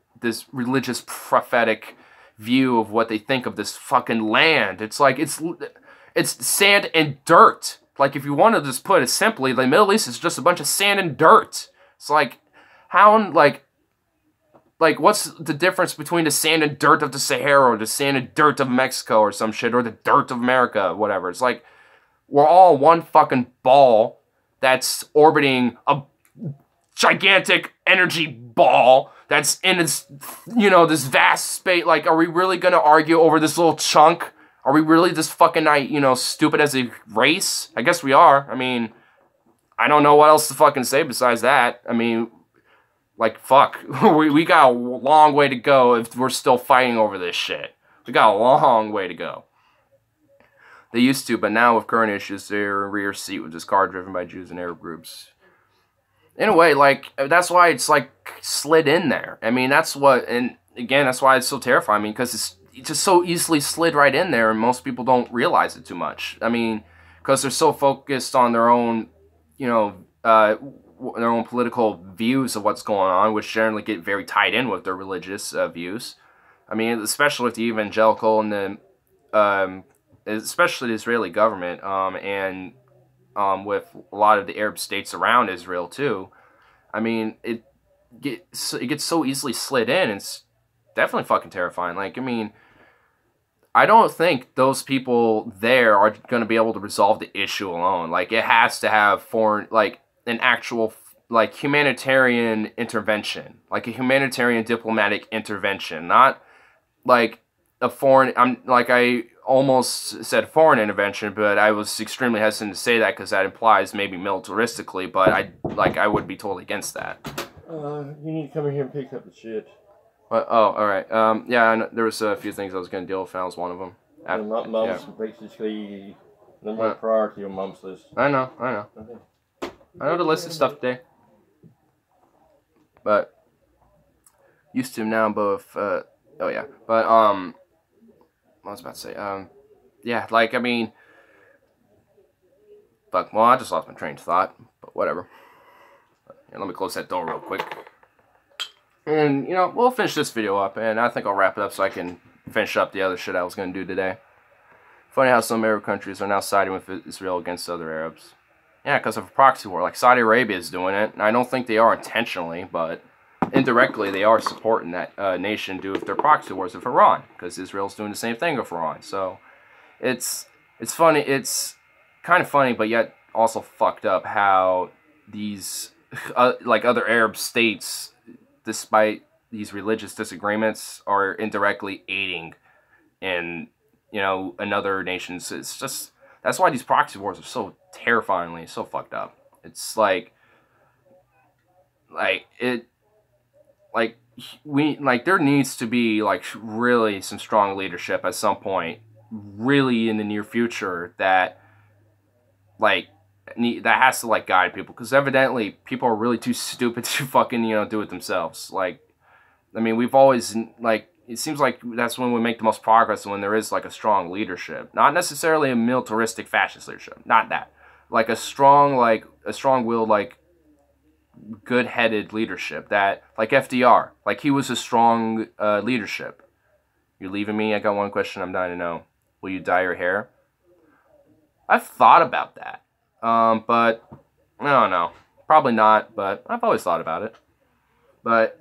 religious prophetic view of what they think of this fucking land. It's like, it's sand and dirt. Like, if you want to just put it simply, the Middle East is just a bunch of sand and dirt. It's like, how, like, what's the difference between the sand and dirt of the Sahara or the sand and dirt of Mexico or some shit, or the dirt of America, whatever. It's like, we're all one fucking ball that's orbiting a gigantic energy ball that's in this, you know, this vast space. Like, are we really gonna argue over this little chunk? Are we really this fucking, you know, stupid as a race? I guess we are. I mean, I don't know what else to fucking say besides that. I mean, like, fuck. we got a long way to go if we're still fighting over this shit. We got a long way to go. They used to, but now with current issues, they're in rear seat with this car driven by Jews and Arab groups. In a way, like, that's why it's, like, slid in there. I mean, that's what, and again, that's why it's so terrifying. I mean, because it's just so easily slid right in there, and most people don't realize it too much. I mean, because they're so focused on their own, you know, their own political views of what's going on, which generally get very tied in with their religious views. I mean, especially with the evangelical and the, especially the Israeli government, and with a lot of the Arab states around Israel too. I mean, it gets so easily slid in. It's definitely fucking terrifying. Like, I mean, I don't think those people there are going to be able to resolve the issue alone. Like, it has to have foreign, like, an actual, like, humanitarian intervention. Like, a humanitarian diplomatic intervention. Not, like, a foreign, I almost said foreign intervention, but I was extremely hesitant to say that because that implies maybe militaristically, but I would be totally against that. You need to come in here and pick up the shit. Oh, alright. Yeah, there was a few things I was going to deal with, and that was one of them. Mom's basically number one priority on Mom's list. I know. Okay. I know the list of stuff today. But, used to now both, oh yeah. But, what was I about to say? Yeah, like, I mean, fuck, well, I just lost my train of thought, but whatever. Here, let me close that door real quick. And, you know, we'll finish this video up, and I think I'll wrap it up so I can finish up the other shit I was going to do today. Funny how some Arab countries are now siding with Israel against other Arabs. Yeah, because of a proxy war. Like, Saudi Arabia is doing it, and I don't think they are intentionally, but indirectly they are supporting that nation do with their proxy wars with Iran, because Israel's doing the same thing with Iran. So it's funny. It's kind of funny, but yet also fucked up how these like other Arab states, despite these religious disagreements, are indirectly aiding in, you know, another nation's. It's just, that's why these proxy wars are so terrifyingly so fucked up. It's like it, like we, like there needs to be like really some strong leadership at some point, really in the near future, that like that has to like guide people, because evidently people are really too stupid to fucking, you know, do it themselves. Like, I mean, we've always, like, it seems like that's when we make the most progress, when there is like a strong leadership, not necessarily a militaristic fascist leadership, not that, like a strong-willed, like good-headed leadership, that like FDR, like he was a strong leadership. You leaving me? I got one question I'm dying to know. Will you dye your hair? I've thought about that, but I don't know. Probably not, but I've always thought about it. But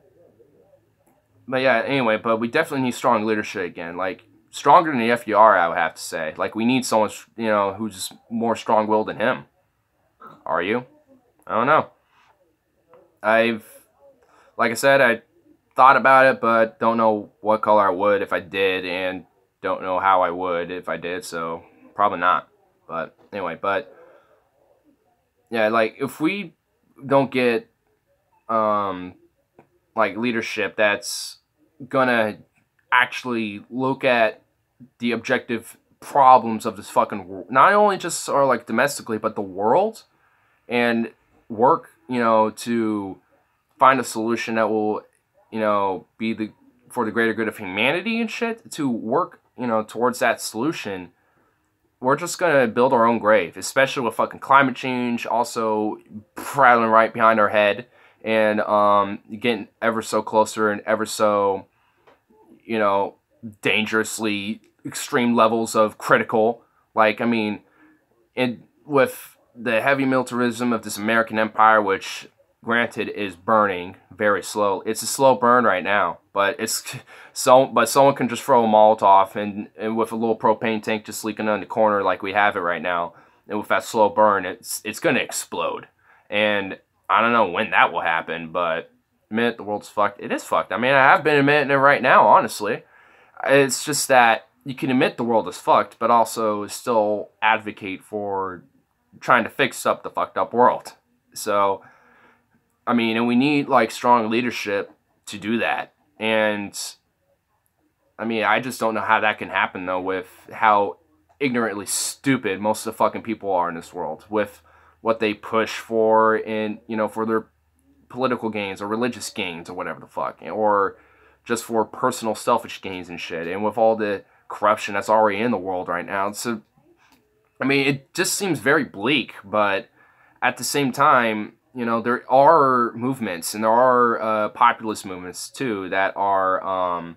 yeah, anyway, but we definitely need strong leadership again. Like, stronger than the FDR, I would have to say. Like, we need someone, you know, who's more strong-willed than him. Are you? I don't know. Like I said, I thought about it, but don't know what color I would if I did, and don't know how I would if I did, so probably not. But anyway, but yeah, like if we don't get like leadership that's gonna actually look at the objective problems of this fucking world, not only just or like domestically, but the world, and work, you know, to find a solution that will, you know, be for the greater good of humanity and shit, to work, you know, towards that solution, we're just gonna build our own grave, especially with fucking climate change also prattling right behind our head, and getting ever so closer and ever so, you know, dangerously extreme levels of critical. Like, I mean, and with the heavy militarism of this American empire, which granted is burning very slow. It's a slow burn right now, but someone can just throw a Molotov and with a little propane tank just leaking on the corner like we have it right now, and with that slow burn, it's gonna explode. And I don't know when that will happen, but admit the world's fucked. It is fucked. I mean, I have been admitting it right now, honestly. It's just that you can admit the world is fucked, but also still advocate for trying to fix up the fucked up world. So, I mean, and we need like strong leadership to do that. And I mean, I just don't know how that can happen though, with how ignorantly stupid most of the fucking people are in this world, with what they push for in, you know, for their political gains or religious gains or whatever the fuck, or just for personal selfish gains and shit, and with all the corruption that's already in the world right now. So, I mean, it just seems very bleak, but at the same time, you know, there are movements, and there are populist movements too that are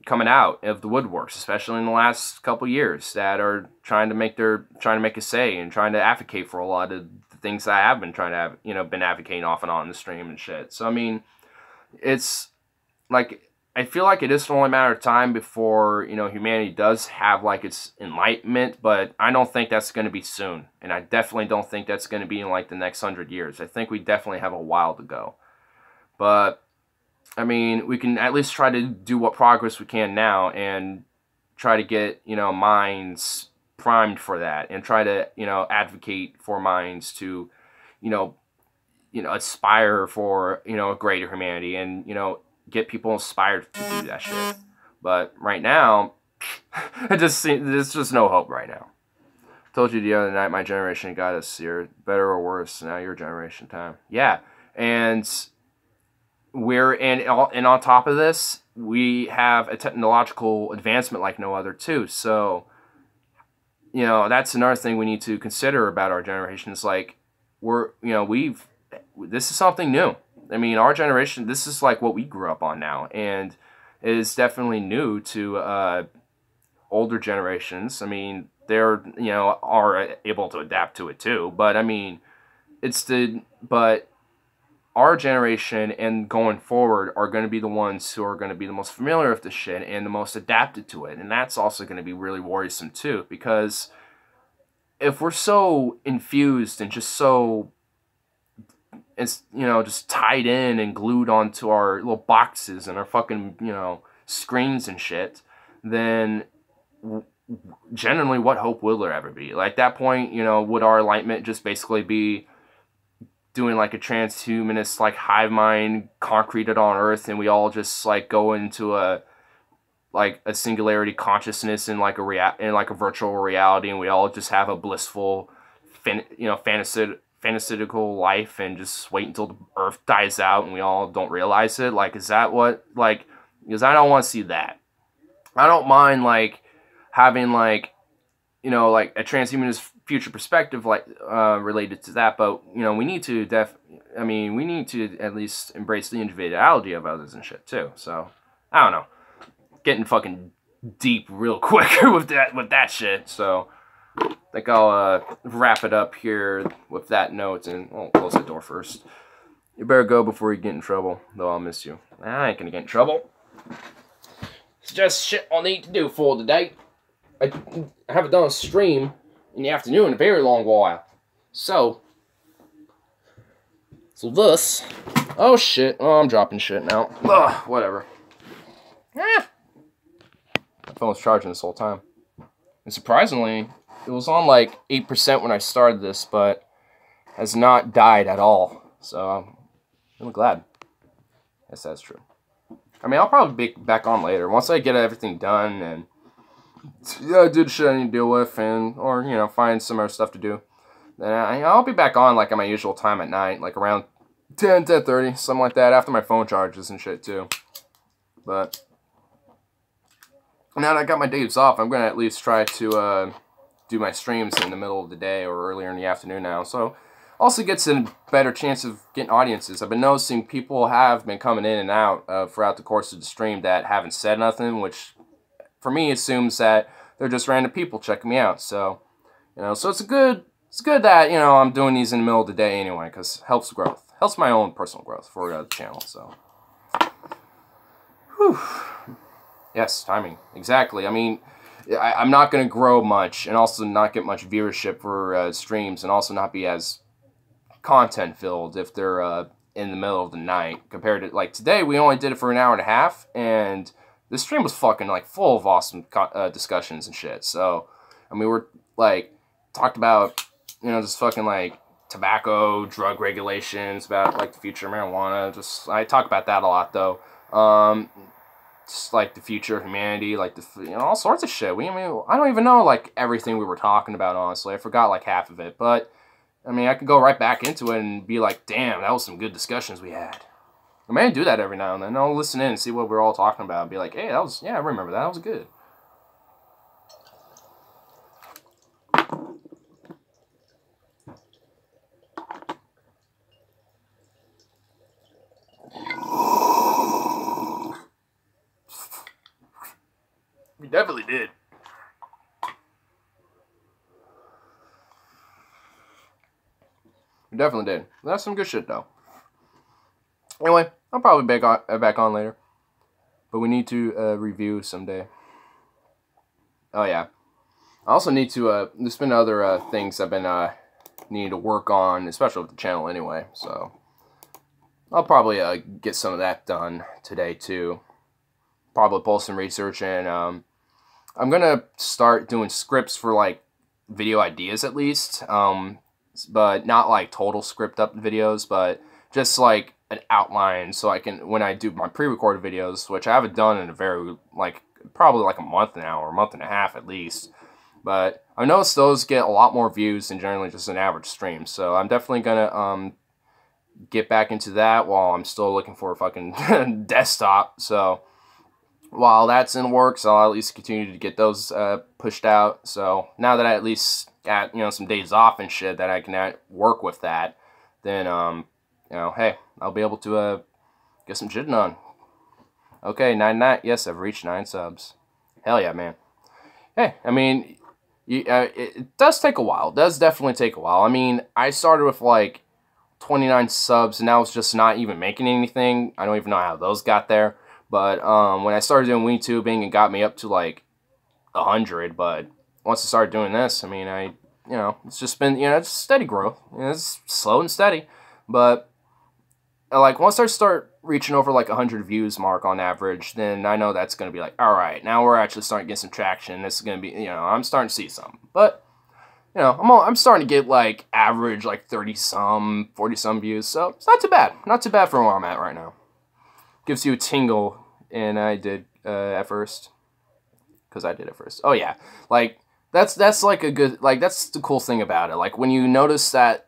coming out of the woodworks, especially in the last couple years, that are trying to make a say and trying to advocate for a lot of the things that I have been trying to have, you know, been advocating off and on in the stream and shit. So I mean, it's like, I feel like it is only a matter of time before, you know, humanity does have like its enlightenment, but I don't think that's going to be soon, and I definitely don't think that's going to be in like the next 100 years. I think we definitely have a while to go. But I mean, we can at least try to do what progress we can now, and try to get, you know, minds primed for that, and try to, you know, advocate for minds to, you know, aspire for, you know, a greater humanity, and, you know, get people inspired to do that shit. But right now, there's just no hope right now. Told you the other night, my generation got us here, better or worse. Now your generation time, yeah. And and on top of this, we have a technological advancement like no other too. So, you know, that's another thing we need to consider about our generation. It's like, this is something new. I mean, our generation, this is like what we grew up on now, and it is definitely new to older generations. I mean, they're, you know, are able to adapt to it too, but I mean, but our generation and going forward are going to be the ones who are going to be the most familiar with the shit and the most adapted to it. And that's also going to be really worrisome too, because if we're so infused and just so, it's, you know, just tied in and glued onto our little boxes and our fucking, you know, screens and shit, then generally what hope will there ever be? Like, at that point, you know, would our enlightenment just basically be doing like a transhumanist like hive mind concreted on Earth, and we all just like go into a singularity consciousness in like a virtual reality, and we all just have a blissful fantasical life and just wait until the Earth dies out and we all don't realize it? Like, is that what, like, because I don't want to see that. I don't mind like having like, you know, like a transhumanist future perspective like related to that, but you know, we need to we need to at least embrace the individuality of others and shit too. So I don't know, getting fucking deep real quick with that shit. So I think I'll wrap it up here with that note, and I'll close the door first. You better go before you get in trouble, though I'll miss you. I ain't gonna get in trouble. It's just shit I'll need to do for today. I haven't done a stream in the afternoon in a very long while. So this. Oh shit. Oh, I'm dropping shit now. Ugh, whatever. My phone was charging this whole time. And surprisingly, it was on like 8% when I started this, but has not died at all. So I'm glad. Yes, that's true. I mean, I'll probably be back on later once I get everything done and do the shit I need to deal with, or you know, find some other stuff to do. Then I'll be back on like at my usual time at night, like around 10:30, something like that, after my phone charges and shit too. But now that I got my days off, I'm gonna at least try to do my streams in the middle of the day or earlier in the afternoon now. So also gets a better chance of getting audiences. I've been noticing people have been coming in and out throughout the course of the stream that haven't said nothing, which for me assumes that they're just random people checking me out. So, you know, so it's good that, you know, I'm doing these in the middle of the day anyway, because it helps growth. Helps my own personal growth for the channel, so. Whew. Yes, timing. Exactly. I mean, I'm not going to grow much and also not get much viewership for streams, and also not be as content filled if they're in the middle of the night, compared to like today. We only did it for an hour and a half, and this stream was fucking like full of awesome discussions and shit. So I mean, we're like talked about, you know, just fucking like tobacco, drug regulations, about like the future of marijuana. Just I talk about that a lot though. Just like the future of humanity, like the, you know, all sorts of shit. I don't even know like everything we were talking about, honestly. I forgot like half of it, but I mean, I could go right back into it and be like, damn, that was some good discussions we had. I may do that every now and then. I'll listen in and see what we're all talking about and be like, hey, that was, yeah, I remember that. That was good. We definitely did. We definitely did. That's some good shit, though. Anyway, I'll probably back on later. But we need to review someday. Oh, yeah. I also need to, there's been other things I've been needing to work on, especially with the channel anyway. So, I'll probably get some of that done today, too. Probably pull some research, and I'm going to start doing scripts for, like, video ideas at least. But not, like, total script up videos, but just, like, an outline so I can, when I do my pre-recorded videos, which I haven't done in a very, like, probably like a month now, or a month and a half at least. But I noticed those get a lot more views than generally just an average stream. So I'm definitely going to get back into that while I'm still looking for a fucking desktop. So while that's in the works, I'll at least continue to get those pushed out. So now that I at least got, you know, some days off and shit that I can work with that, then, you know, hey, I'll be able to get some shit done. Okay, 9. Yes, I've reached 9 subs. Hell yeah, man. Hey, I mean, it does take a while. It does definitely take a while. I mean, I started with, like, 29 subs, and that was just not even making anything. I don't even know how those got there. But when I started doing WeTubing, it got me up to like 100. But once I started doing this, I mean, it's just been, it's steady growth. It's slow and steady. But like once I start reaching over like 100 views mark on average, then I know that's going to be like, all right, now we're actually starting to get some traction. This is going to be, I'm starting to see something. But, I'm starting to get like average like 30-some, 40-some views. So it's not too bad. Not too bad for where I'm at right now. Gives you a tingle, and I did at first. Because I did it first. Oh, yeah. Like, that's like a good, like, that's the cool thing about it. Like, when you notice that,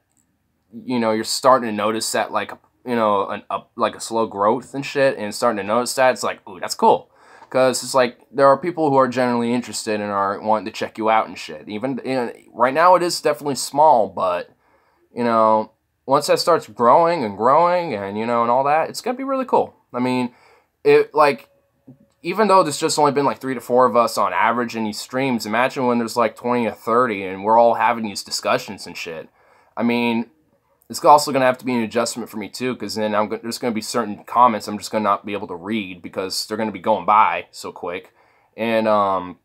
you're starting to notice that, like, like a slow growth and shit, and starting to notice that, it's like, ooh, that's cool. Because it's like, there are people who are generally interested and are wanting to check you out and shit. Even, right now it is definitely small, but, once that starts growing and growing and, and all that, it's going to be really cool. I mean, even though there's just only been like 3 to 4 of us on average in these streams, imagine when there's like 20 or 30 and we're all having these discussions and shit. I mean, it's also going to have to be an adjustment for me too, because then there's going to be certain comments I'm just going to not be able to read because they're going to be going by so quick. And at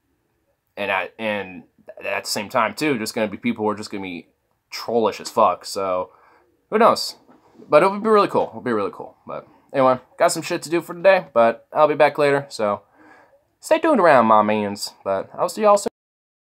the same time too, there's going to be people who are just going to be trollish as fuck. So who knows? But it would be really cool. It'll be really cool. But anyway, got some shit to do for today, but I'll be back later. So stay tuned around, my mans. But I'll see y'all soon.